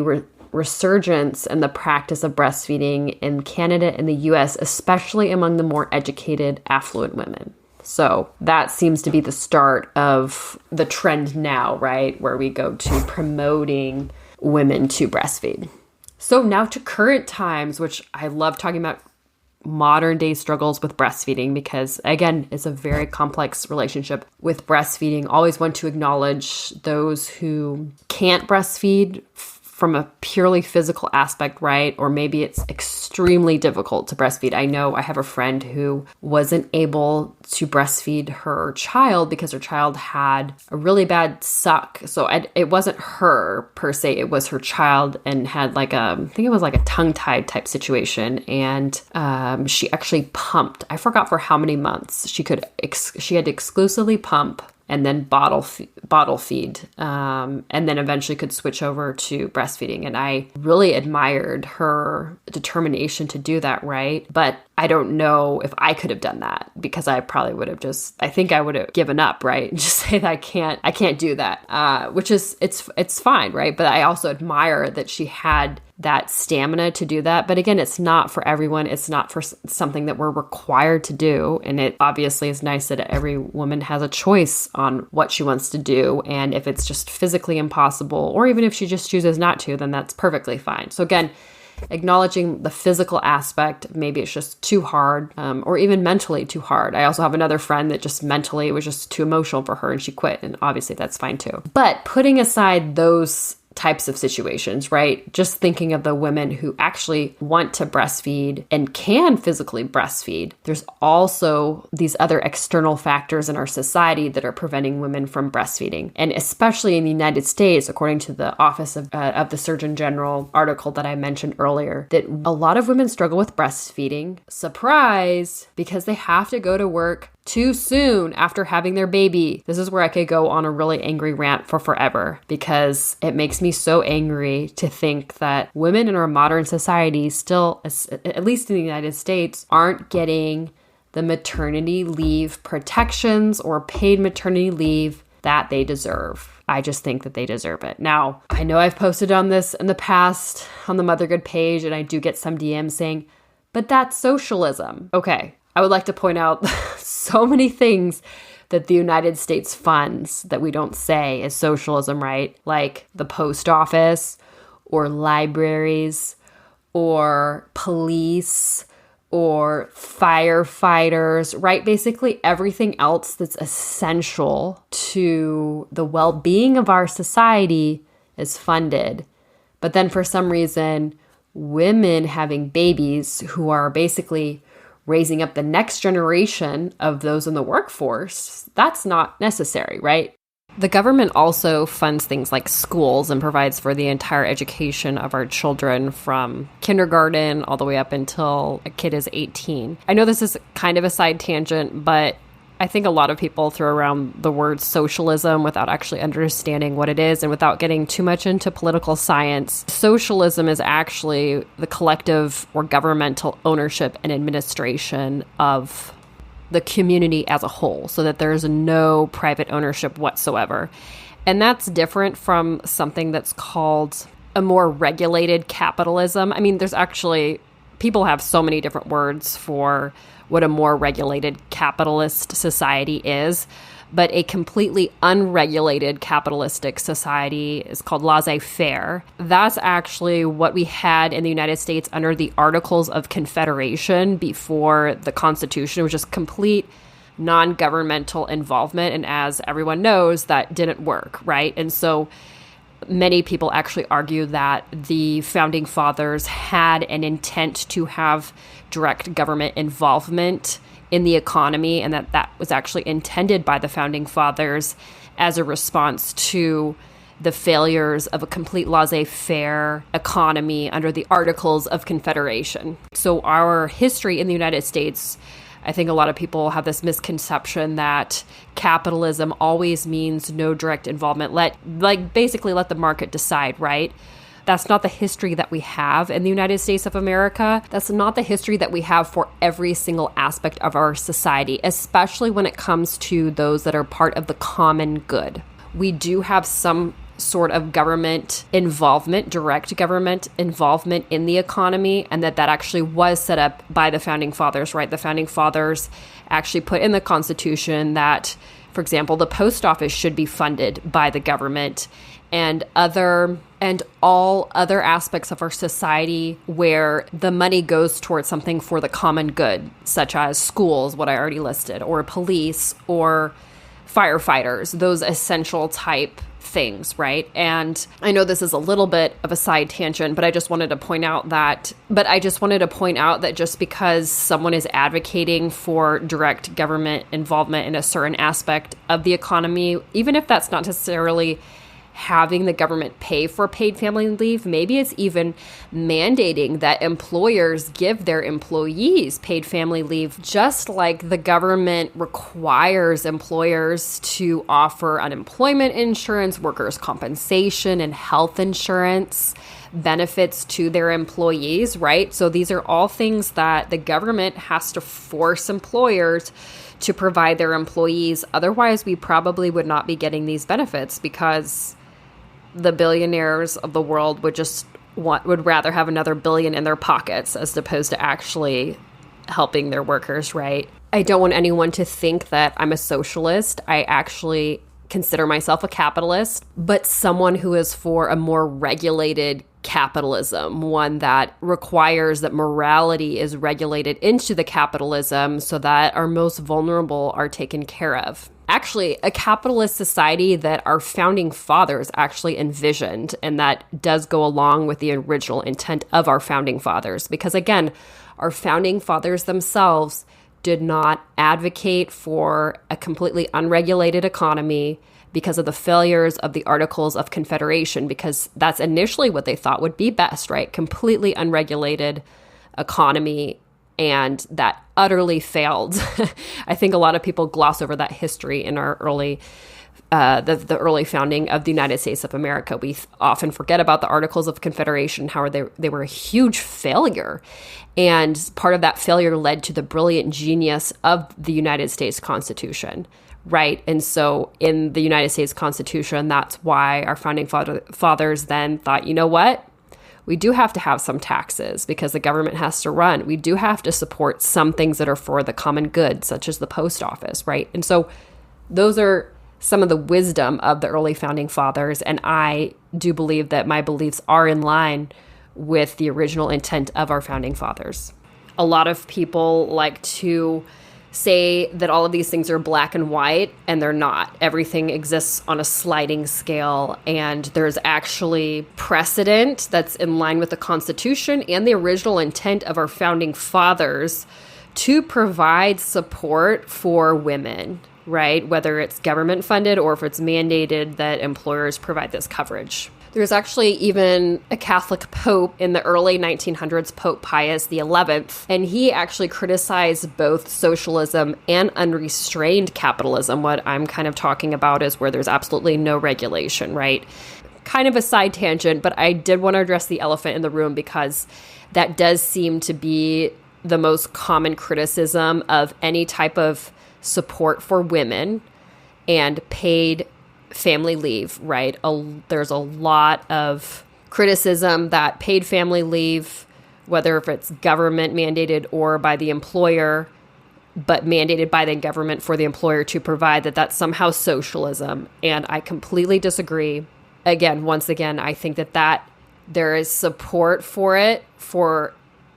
resurgence in the practice of breastfeeding in Canada and the US, especially among the more educated, affluent women. So that seems to be the start of the trend now, right? Where we go to promoting women to breastfeed. So now to current times, which I love talking about modern day struggles with breastfeeding, because again, it's a very complex relationship with breastfeeding. Always want to acknowledge those who can't breastfeed from a purely physical aspect, right? Or maybe it's extremely difficult to breastfeed. I know I have a friend who wasn't able to breastfeed her child because her child had a really bad suck. So it wasn't her per se, it was her child, and had like I think it was like a tongue-tied type situation. And she actually pumped. I forgot for how many months. She had to exclusively pump and then bottle feed, and then eventually could switch over to breastfeeding. And I really admired her determination to do that, right? But I don't know if I could have done that, because I probably would have I think I would have given up, right? And just say that I can't do that, which is, it's fine, right? But I also admire that she had that stamina to do that. But again, it's not for everyone. It's not for something that we're required to do. And it obviously is nice that every woman has a choice on what she wants to do. And if it's just physically impossible, or even if she just chooses not to, then that's perfectly fine. So again, acknowledging the physical aspect, maybe it's just too hard, or even mentally too hard. I also have another friend that just mentally it was just too emotional for her and she quit. And obviously that's fine too. But putting aside those types of situations, right? Just thinking of the women who actually want to breastfeed and can physically breastfeed. There's also these other external factors in our society that are preventing women from breastfeeding. And especially in the United States, according to the Office of the Surgeon General article that I mentioned earlier, that a lot of women struggle with breastfeeding. Surprise, because they have to go to work too soon after having their baby. This is where I could go on a really angry rant for forever, because it makes me so angry to think that women in our modern society still, at least in the United States, aren't getting the maternity leave protections or paid maternity leave that they deserve. I just think that they deserve it. Now, I know I've posted on this in the past on the Mothergood page, and I do get some DMs saying, but that's socialism. Okay. I would like to point out so many things that the United States funds that we don't say is socialism, right? Like the post office, or libraries, or police, or firefighters, right? Basically everything else that's essential to the well-being of our society is funded. But then for some reason, women having babies who are basically raising up the next generation of those in the workforce, that's not necessary, right? The government also funds things like schools and provides for the entire education of our children from kindergarten all the way up until a kid is 18. I know this is kind of a side tangent, but I think a lot of people throw around the word socialism without actually understanding what it is and without getting too much into political science. Socialism is actually the collective or governmental ownership and administration of the community as a whole, so that there's no private ownership whatsoever. And that's different from something that's called a more regulated capitalism. I mean, there's actually, people have so many different words for what a more regulated capitalist society is, but a completely unregulated capitalistic society is called laissez-faire. That's actually what we had in the United States under the Articles of Confederation before the Constitution, which is complete non-governmental involvement. And as everyone knows, that didn't work, right? And so many people actually argue that the founding fathers had an intent to have direct government involvement in the economy, and that was actually intended by the founding fathers as a response to the failures of a complete laissez-faire economy under the Articles of Confederation. So our history in the United States, I think a lot of people have this misconception that capitalism always means no direct involvement. Basically let the market decide, right? That's not the history that we have in the United States of America. That's not the history that we have for every single aspect of our society, especially when it comes to those that are part of the common good. We do have some sort of government involvement, direct government involvement in the economy, and that actually was set up by the founding fathers, right? The founding fathers actually put in the Constitution that, for example, the post office should be funded by the government, and other and all other aspects of our society where the money goes towards something for the common good, such as schools, what I already listed, or police, or firefighters, those essential type things, right? And I know this is a little bit of a side tangent, but I just wanted to point out that just because someone is advocating for direct government involvement in a certain aspect of the economy, even if that's not necessarily having the government pay for paid family leave, maybe it's even mandating that employers give their employees paid family leave, just like the government requires employers to offer unemployment insurance, workers' compensation, and health insurance benefits to their employees, right? So these are all things that the government has to force employers to provide their employees. Otherwise, we probably would not be getting these benefits because the billionaires of the world would rather have another billion in their pockets as opposed to actually helping their workers, right? I don't want anyone to think that I'm a socialist. I actually consider myself a capitalist, but someone who is for a more regulated capitalism, one that requires that morality is regulated into the capitalism so that our most vulnerable are taken care of. Actually, a capitalist society that our founding fathers actually envisioned, and that does go along with the original intent of our founding fathers. Because again, our founding fathers themselves did not advocate for a completely unregulated economy because of the failures of the Articles of Confederation, because that's initially what they thought would be best, right? Completely unregulated economy, and that utterly failed. I think a lot of people gloss over that history in our early, the early founding of the United States of America. We often forget about the Articles of Confederation, how they were a huge failure. And part of that failure led to the brilliant genius of the United States Constitution, right? And so in the United States Constitution, that's why our founding fathers then thought, you know what? We do have to have some taxes because the government has to run. We do have to support some things that are for the common good, such as the post office, right? And so those are some of the wisdom of the early founding fathers. And I do believe that my beliefs are in line with the original intent of our founding fathers. A lot of people like to say that all of these things are black and white, and they're not. Everything exists on a sliding scale, and there's actually precedent that's in line with the Constitution and the original intent of our founding fathers to provide support for women, right? Whether it's government funded or if it's mandated that employers provide this coverage. There's actually even a Catholic pope in the early 1900s, Pope Pius XI, and he actually criticized both socialism and unrestrained capitalism. What I'm kind of talking about is where there's absolutely no regulation, right? Kind of a side tangent, but I did want to address the elephant in the room because that does seem to be the most common criticism of any type of support for women and paid family leave, right? There's a lot of criticism that paid family leave, whether if it's government mandated or by the employer, but mandated by the government for the employer to provide, that's somehow socialism. And I completely disagree. Once again, I think that there is support for it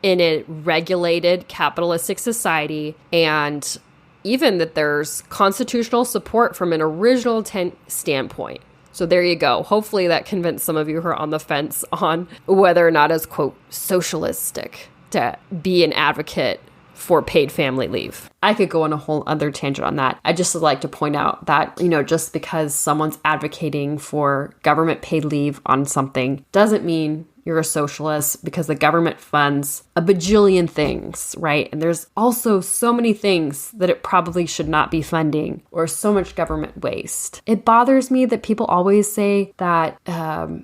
in a regulated capitalistic society, and even that there's constitutional support from an original intent standpoint. So there you go. Hopefully that convinced some of you who are on the fence on whether or not it's, quote, socialistic to be an advocate for paid family leave. I could go on a whole other tangent on that. I just would like to point out that, just because someone's advocating for government paid leave on something doesn't mean you're a socialist, because the government funds a bajillion things, right? And there's also so many things that it probably should not be funding, or so much government waste. It bothers me that people always say that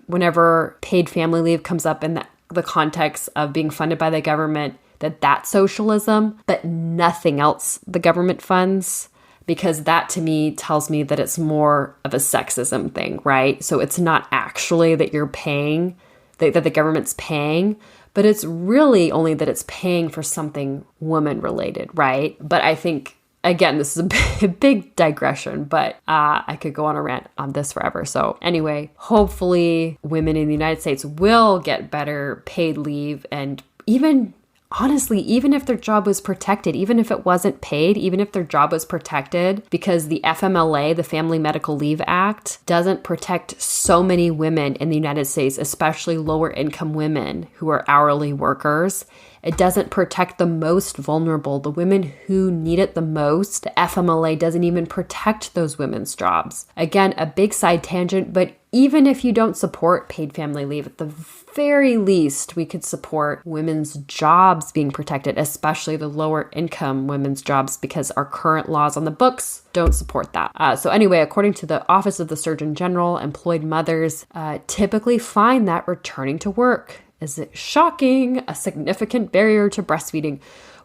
whenever paid family leave comes up in the context of being funded by the government, that's socialism, but nothing else the government funds. Because that to me tells me that it's more of a sexism thing, right? So it's not actually that you're paying, that the government's paying, but it's really only that it's paying for something woman related, right? But I think, again, this is a big digression, but I could go on a rant on this forever. So anyway, hopefully women in the United States will get better paid leave, and even honestly, even if their job was protected, even if it wasn't paid, even if their job was protected, because the FMLA, the Family Medical Leave Act, doesn't protect so many women in the United States, especially lower income women who are hourly workers. It doesn't protect the most vulnerable, the women who need it the most. The FMLA doesn't even protect those women's jobs. Again, a big side tangent, but even if you don't support paid family leave, at the very least, we could support women's jobs being protected, especially the lower income women's jobs, because our current laws on the books don't support that. So anyway, according to the Office of the Surgeon General, employed mothers typically find that returning to work is shocking, a significant barrier to breastfeeding.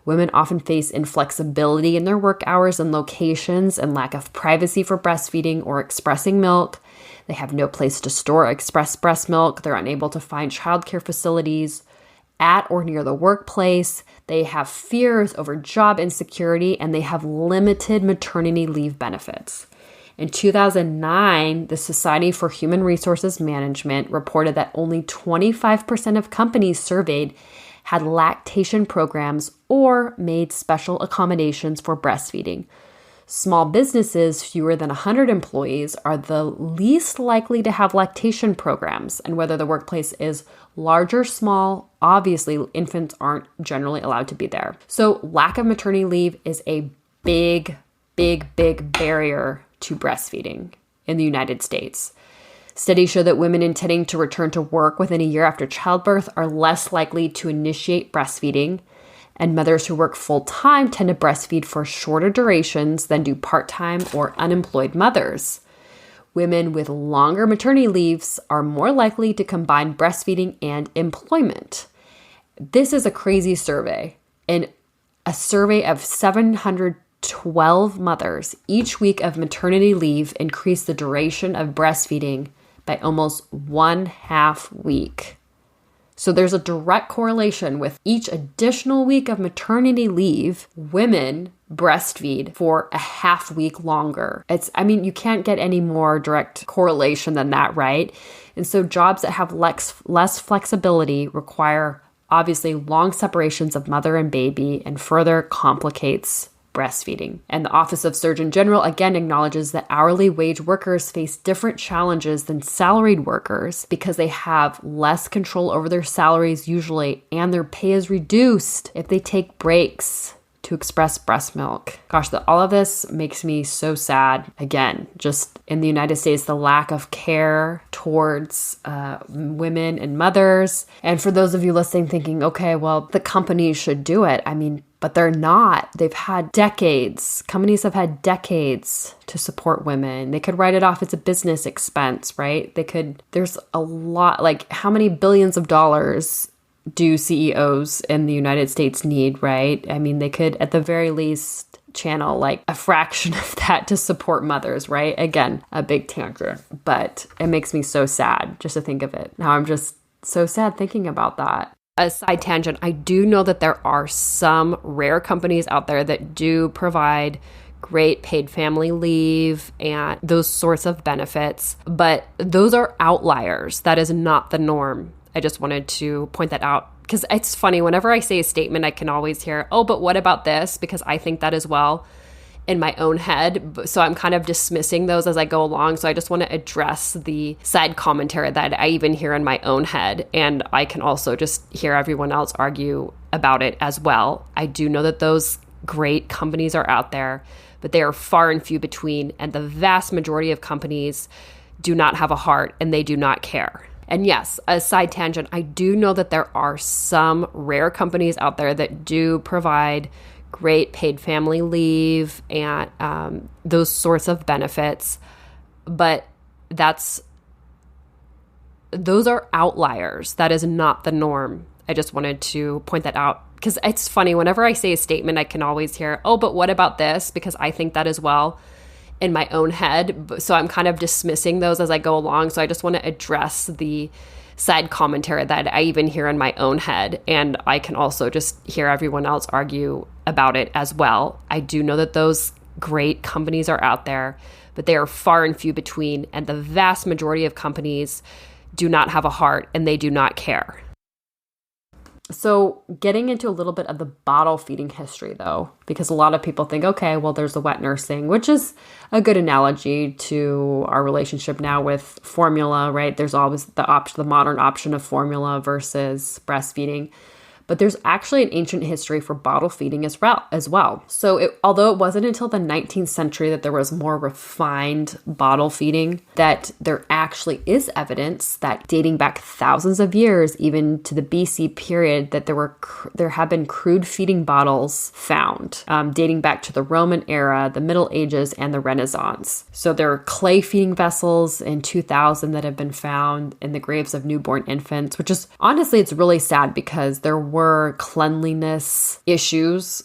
Women often face inflexibility in their work hours and locations and lack of privacy for breastfeeding or expressing milk. They have no place to store express breast milk. They're unable to find childcare facilities at or near the workplace. They have fears over job insecurity, and they have limited maternity leave benefits. In 2009, the Society for Human Resources Management reported that only 25% of companies surveyed had lactation programs or made special accommodations for breastfeeding. Small businesses, fewer than 100 employees, are the least likely to have lactation programs. And whether the workplace is large or small, obviously infants aren't generally allowed to be there. So lack of maternity leave is a big barrier to breastfeeding in the United States. Studies show that women intending to return to work within a year after childbirth are less likely to initiate breastfeeding, and mothers who work full-time tend to breastfeed for shorter durations than do part-time or unemployed mothers. Women with longer maternity leaves are more likely to combine breastfeeding and employment. This is a crazy survey. In a survey of 712 mothers, each week of maternity leave increased the duration of breastfeeding by almost 1/2 week. So there's a direct correlation with each additional week of maternity leave, women breastfeed for a 1/2 week longer. You can't get any more direct correlation than that, right? And so jobs that have less flexibility require obviously long separations of mother and baby and further complicates breastfeeding. And the Office of Surgeon General again acknowledges that hourly wage workers face different challenges than salaried workers because they have less control over their salaries usually, and their pay is reduced if they take breaks to express breast milk. Gosh, all of this makes me so sad. Again, just in the United States, the lack of care towards women and mothers. And for those of you listening thinking, okay, well, the companies should do it. But they're not. They've had decades. Companies have had decades to support women. They could write it off as a business expense, right? There's a lot, like how many billions of dollars do CEOs in the United States need, right? They could at the very least channel like a fraction of that to support mothers, right? Again, a big tangent, but it makes me so sad just to think of it. Now I'm just so sad thinking about that. A side tangent, I do know that there are some rare companies out there that do provide great paid family leave and those sorts of benefits, but those are outliers. That is not the norm. I just wanted to point that out because it's funny. Whenever I say a statement, I can always hear, oh, but what about this? Because I think that as well in my own head. So I'm kind of dismissing those as I go along. So I just want to address the side commentary that I even hear in my own head. And I can also just hear everyone else argue about it as well. I do know that those great companies are out there, but they are far and few between. And the vast majority of companies do not have a heart and they do not care. And yes, a side tangent, I do know that there are some rare companies out there that do provide great paid family leave and those sorts of benefits, but those are outliers. That is not the norm. I just wanted to point that out because it's funny. Whenever I say a statement, I can always hear, oh, but what about this? Because I think that as well in my own head. So I'm kind of dismissing those as I go along. So I just want to address the side commentary that I even hear in my own head. And I can also just hear everyone else argue about it as well. I do know that those great companies are out there, but they are far and few between. And the vast majority of companies do not have a heart and they do not care. So getting into a little bit of the bottle feeding history, though, because a lot of people think, okay, well, there's the wet nursing, which is a good analogy to our relationship now with formula, right? There's always the modern option of formula versus breastfeeding. But there's actually an ancient history for bottle feeding as well. So although it wasn't until the 19th century that there was more refined bottle feeding, that there actually is evidence that dating back thousands of years, even to the BC period, that there have been crude feeding bottles found, dating back to the Roman era, the Middle Ages, and the Renaissance. So there are clay feeding vessels in 2000 that have been found in the graves of newborn infants, which is honestly, it's really sad because there were cleanliness issues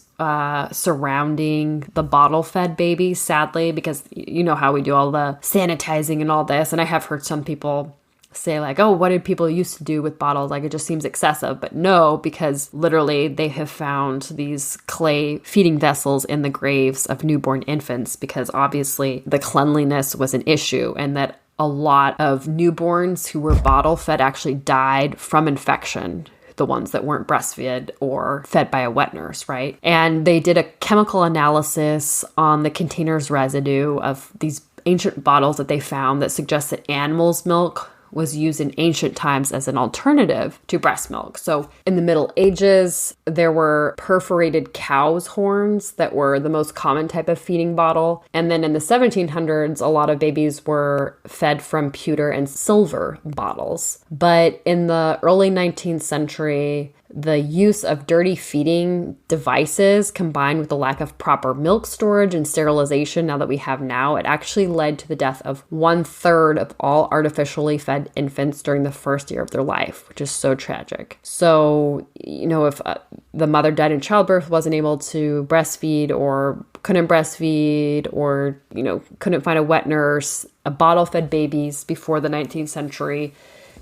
surrounding the bottle-fed babies, sadly, because you know how we do all the sanitizing and all this. And I have heard some people say like, oh, what did people used to do with bottles? Like, it just seems excessive. But no, because literally they have found these clay feeding vessels in the graves of newborn infants because obviously the cleanliness was an issue, and that a lot of newborns who were bottle fed actually died from infection, the ones that weren't breastfed or fed by a wet nurse, right? And they did a chemical analysis on the container's residue of these ancient bottles that they found that suggests that animals' milk was used in ancient times as an alternative to breast milk. So in the Middle Ages, there were perforated cow's horns that were the most common type of feeding bottle. And then in the 1700s, a lot of babies were fed from pewter and silver bottles. But in the early 19th century, the use of dirty feeding devices combined with the lack of proper milk storage and sterilization now that we have now, it actually led to the death of 1/3 of all artificially fed infants during the first year of their life, which is so tragic. So, if the mother died in childbirth, wasn't able to breastfeed or couldn't breastfeed or, couldn't find a wet nurse, bottle-fed babies before the 19th century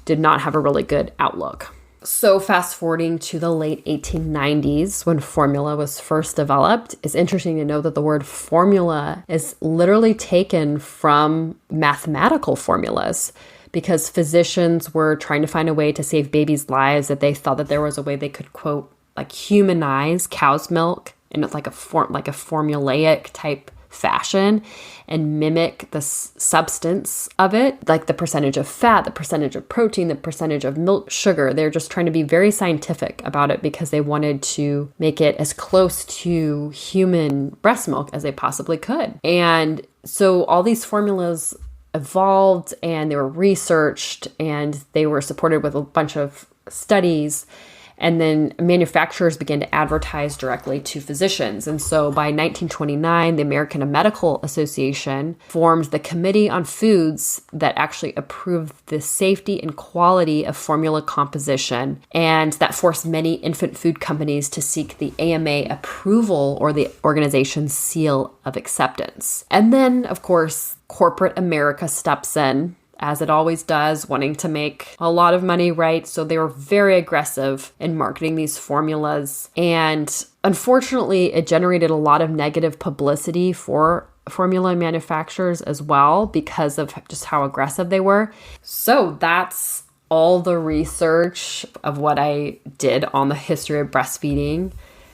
did not have a really good outlook. So fast forwarding to the late 1890s when formula was first developed, it's interesting to know that the word formula is literally taken from mathematical formulas because physicians were trying to find a way to save babies' lives, that they thought that there was a way they could, quote, like humanize cow's milk in like a formulaic type fashion and mimic the substance of it, like the percentage of fat, the percentage of protein, the percentage of milk sugar. They're just trying to be very scientific about it because they wanted to make it as close to human breast milk as they possibly could. And so all these formulas evolved and they were researched and they were supported with a bunch of studies. And then manufacturers began to advertise directly to physicians. And so by 1929, the American Medical Association formed the Committee on Foods that actually approved the safety and quality of formula composition. And that forced many infant food companies to seek the AMA approval or the organization's seal of acceptance. And then, of course, corporate America steps in, as it always does, wanting to make a lot of money, right? So they were very aggressive in marketing these formulas. And unfortunately, it generated a lot of negative publicity for formula manufacturers as well because of just how aggressive they were. So that's all the research of what I did on the history of breastfeeding,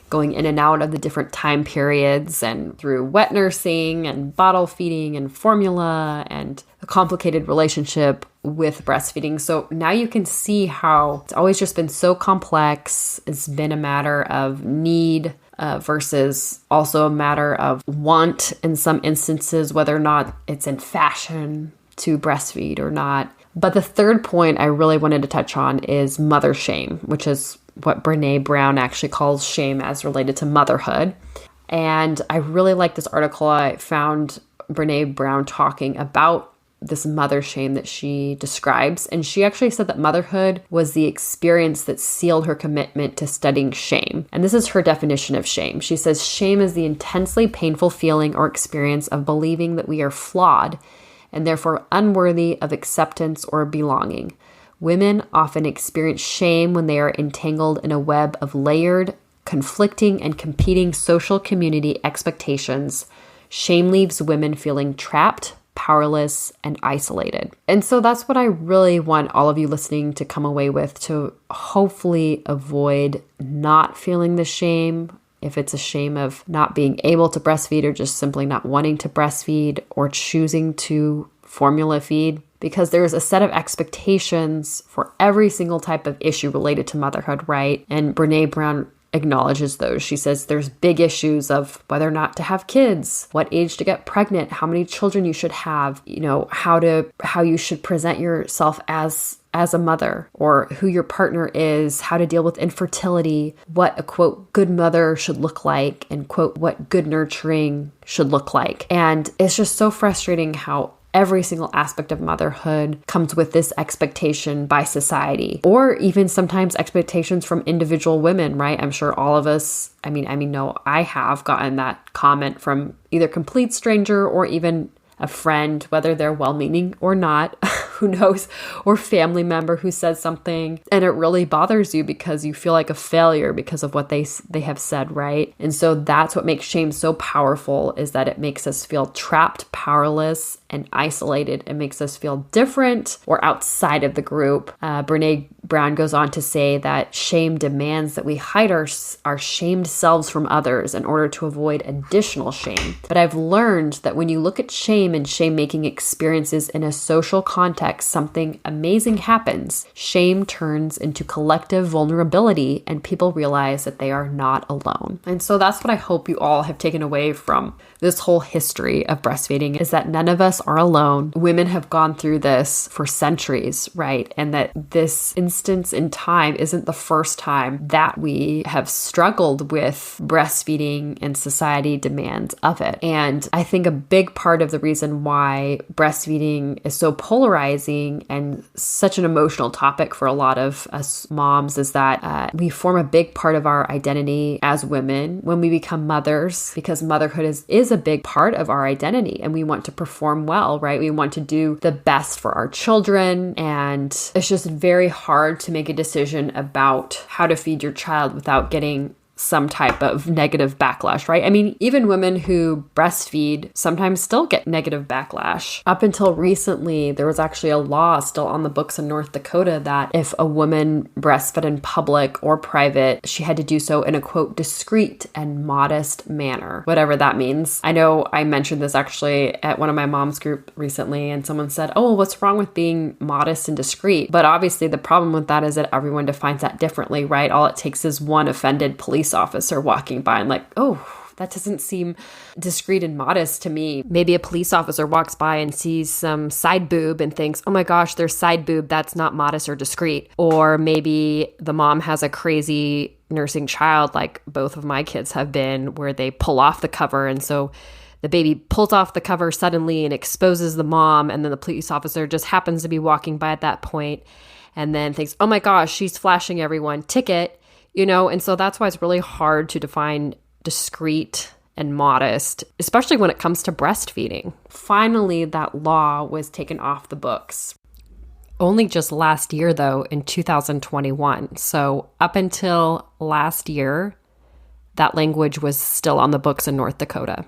going in and out of the different time periods and through wet nursing and bottle feeding and formula and a complicated relationship with breastfeeding. So now you can see how it's always just been so complex. It's been a matter of need versus also a matter of want in some instances, whether or not it's in fashion to breastfeed or not. But the third point I really wanted to touch on is mother shame, which is what Brene Brown actually calls shame as related to motherhood. And I really like this article. I found Brene Brown talking about this mother shame that she describes. And she actually said that motherhood was the experience that sealed her commitment to studying shame. And this is her definition of shame. She says, shame is the intensely painful feeling or experience of believing that we are flawed and therefore unworthy of acceptance or belonging. Women often experience shame when they are entangled in a web of layered, conflicting, and competing social community expectations. Shame leaves women feeling trapped, powerless, and isolated. And so that's what I really want all of you listening to come away with, to hopefully avoid not feeling the shame. If it's a shame of not being able to breastfeed or just simply not wanting to breastfeed or choosing to formula feed, because there's a set of expectations for every single type of issue related to motherhood, right? And Brene Brown acknowledges those. She says there's big issues of whether or not to have kids, what age to get pregnant, how many children you should have, how you should present yourself as a mother, or who your partner is, how to deal with infertility, what a quote good mother should look like, and quote what good nurturing should look like. And it's just so frustrating how every single aspect of motherhood comes with this expectation by society, or even sometimes expectations from individual women, right? I'm sure all of us, no, I have gotten that comment from either complete stranger or even a friend, whether they're well-meaning or not, who knows, or family member who says something and it really bothers you because you feel like a failure because of what they have said, right? And so that's what makes shame so powerful, is that it makes us feel trapped, powerless, and isolated. It makes us feel different or outside of the group. Brene Brown goes on to say that shame demands that we hide our shamed selves from others in order to avoid additional shame. But I've learned that when you look at shame and shame-making experiences in a social context, something amazing happens. Shame turns into collective vulnerability, and people realize that they are not alone. And so that's what I hope you all have taken away from this whole history of breastfeeding, is that none of us are alone. Women have gone through this for centuries, right? And that this instance in time isn't the first time that we have struggled with breastfeeding and society demands of it. And I think a big part of the reason why breastfeeding is so polarizing and such an emotional topic for a lot of us moms is that we form a big part of our identity as women when we become mothers, because motherhood is a big part of our identity, and we want to perform well, right? We want to do the best for our children, and it's just very hard to make a decision about how to feed your child without getting some type of negative backlash, right? I mean, even women who breastfeed sometimes still get negative backlash. Up until recently, there was actually a law still on the books in North Dakota that if a woman breastfed in public or private, she had to do so in a quote, discreet and modest manner, whatever that means. I know I mentioned this actually at one of my mom's group recently, and someone said, oh, well, what's wrong with being modest and discreet? But obviously the problem with that is that everyone defines that differently, right? All it takes is one offended police officer walking by and like, oh, that doesn't seem discreet and modest to me. Maybe a police officer walks by and sees some side boob and thinks, oh my gosh, there's side boob. That's not modest or discreet. Or maybe the mom has a crazy nursing child, like both of my kids have been, where they pull off the cover. And so the baby pulls off the cover suddenly and exposes the mom. And then the police officer just happens to be walking by at that point and then thinks, oh my gosh, she's flashing everyone, ticket. And so that's why it's really hard to define discreet and modest, especially when it comes to breastfeeding. Finally, that law was taken off the books. Only just last year, though, in 2021. So up until last year, that language was still on the books in North Dakota.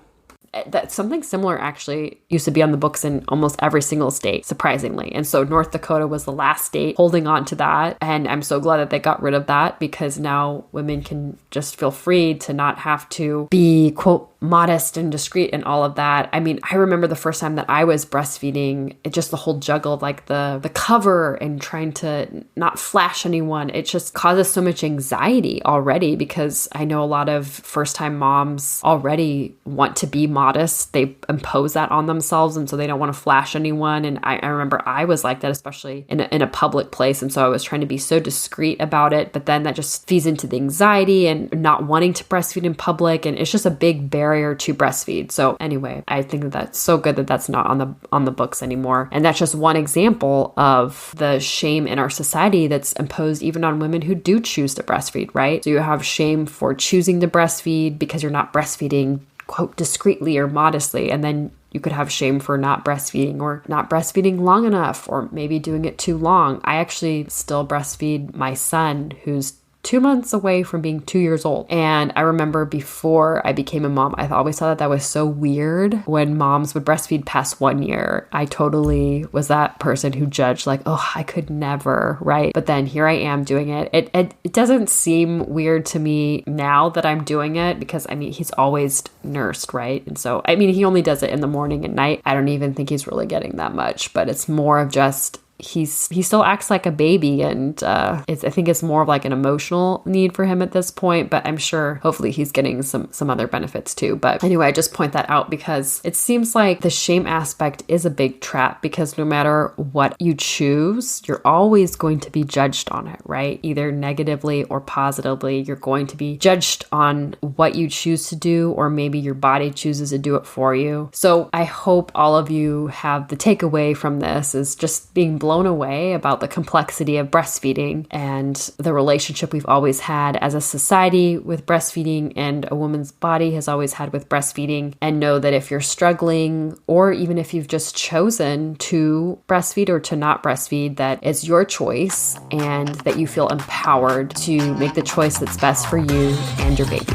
That something similar actually used to be on the books in almost every single state, surprisingly. And so North Dakota was the last state holding on to that. And I'm so glad that they got rid of that, because now women can just feel free to not have to be, quote, modest and discreet and all of that. I mean, I remember the first time that I was breastfeeding, just the whole juggle of like the cover and trying to not flash anyone. It just causes so much anxiety already, because I know a lot of first-time moms already want to be modest. They impose that on themselves, and so they don't want to flash anyone. And I remember I was like that, especially in a public place. And so I was trying to be so discreet about it, but then that just feeds into the anxiety and not wanting to breastfeed in public. And it's just a big barrier to breastfeed. So anyway, I think that that's so good that that's not on the books anymore. And that's just one example of the shame in our society that's imposed even on women who do choose to breastfeed, right? So you have shame for choosing to breastfeed because you're not breastfeeding, quote, discreetly or modestly. And then you could have shame for not breastfeeding or not breastfeeding long enough or maybe doing it too long. I actually still breastfeed my son, who's 2 months away from being 2 years old. And I remember before I became a mom, I always thought that was so weird when moms would breastfeed past 1 year. I totally was that person who judged like, oh, I could never, right? But then here I am doing it. It doesn't seem weird to me now that I'm doing it because I mean, he's always nursed, right? And so, I mean, he only does it in the morning and night. I don't even think he's really getting that much, but it's more of just he still acts like a baby, and I think it's more of like an emotional need for him at this point, but I'm sure hopefully he's getting some other benefits too. But anyway, I just point that out because it seems like the shame aspect is a big trap, because no matter what you choose, you're always going to be judged on it, right? Either negatively or positively. You're going to be judged on what you choose to do, or maybe your body chooses to do it for you. So I hope all of you have the takeaway from this is just being blown away about the complexity of breastfeeding and the relationship we've always had as a society with breastfeeding and a woman's body has always had with breastfeeding. And know that if you're struggling, or even if you've just chosen to breastfeed or to not breastfeed, that it's your choice and that you feel empowered to make the choice that's best for you and your baby.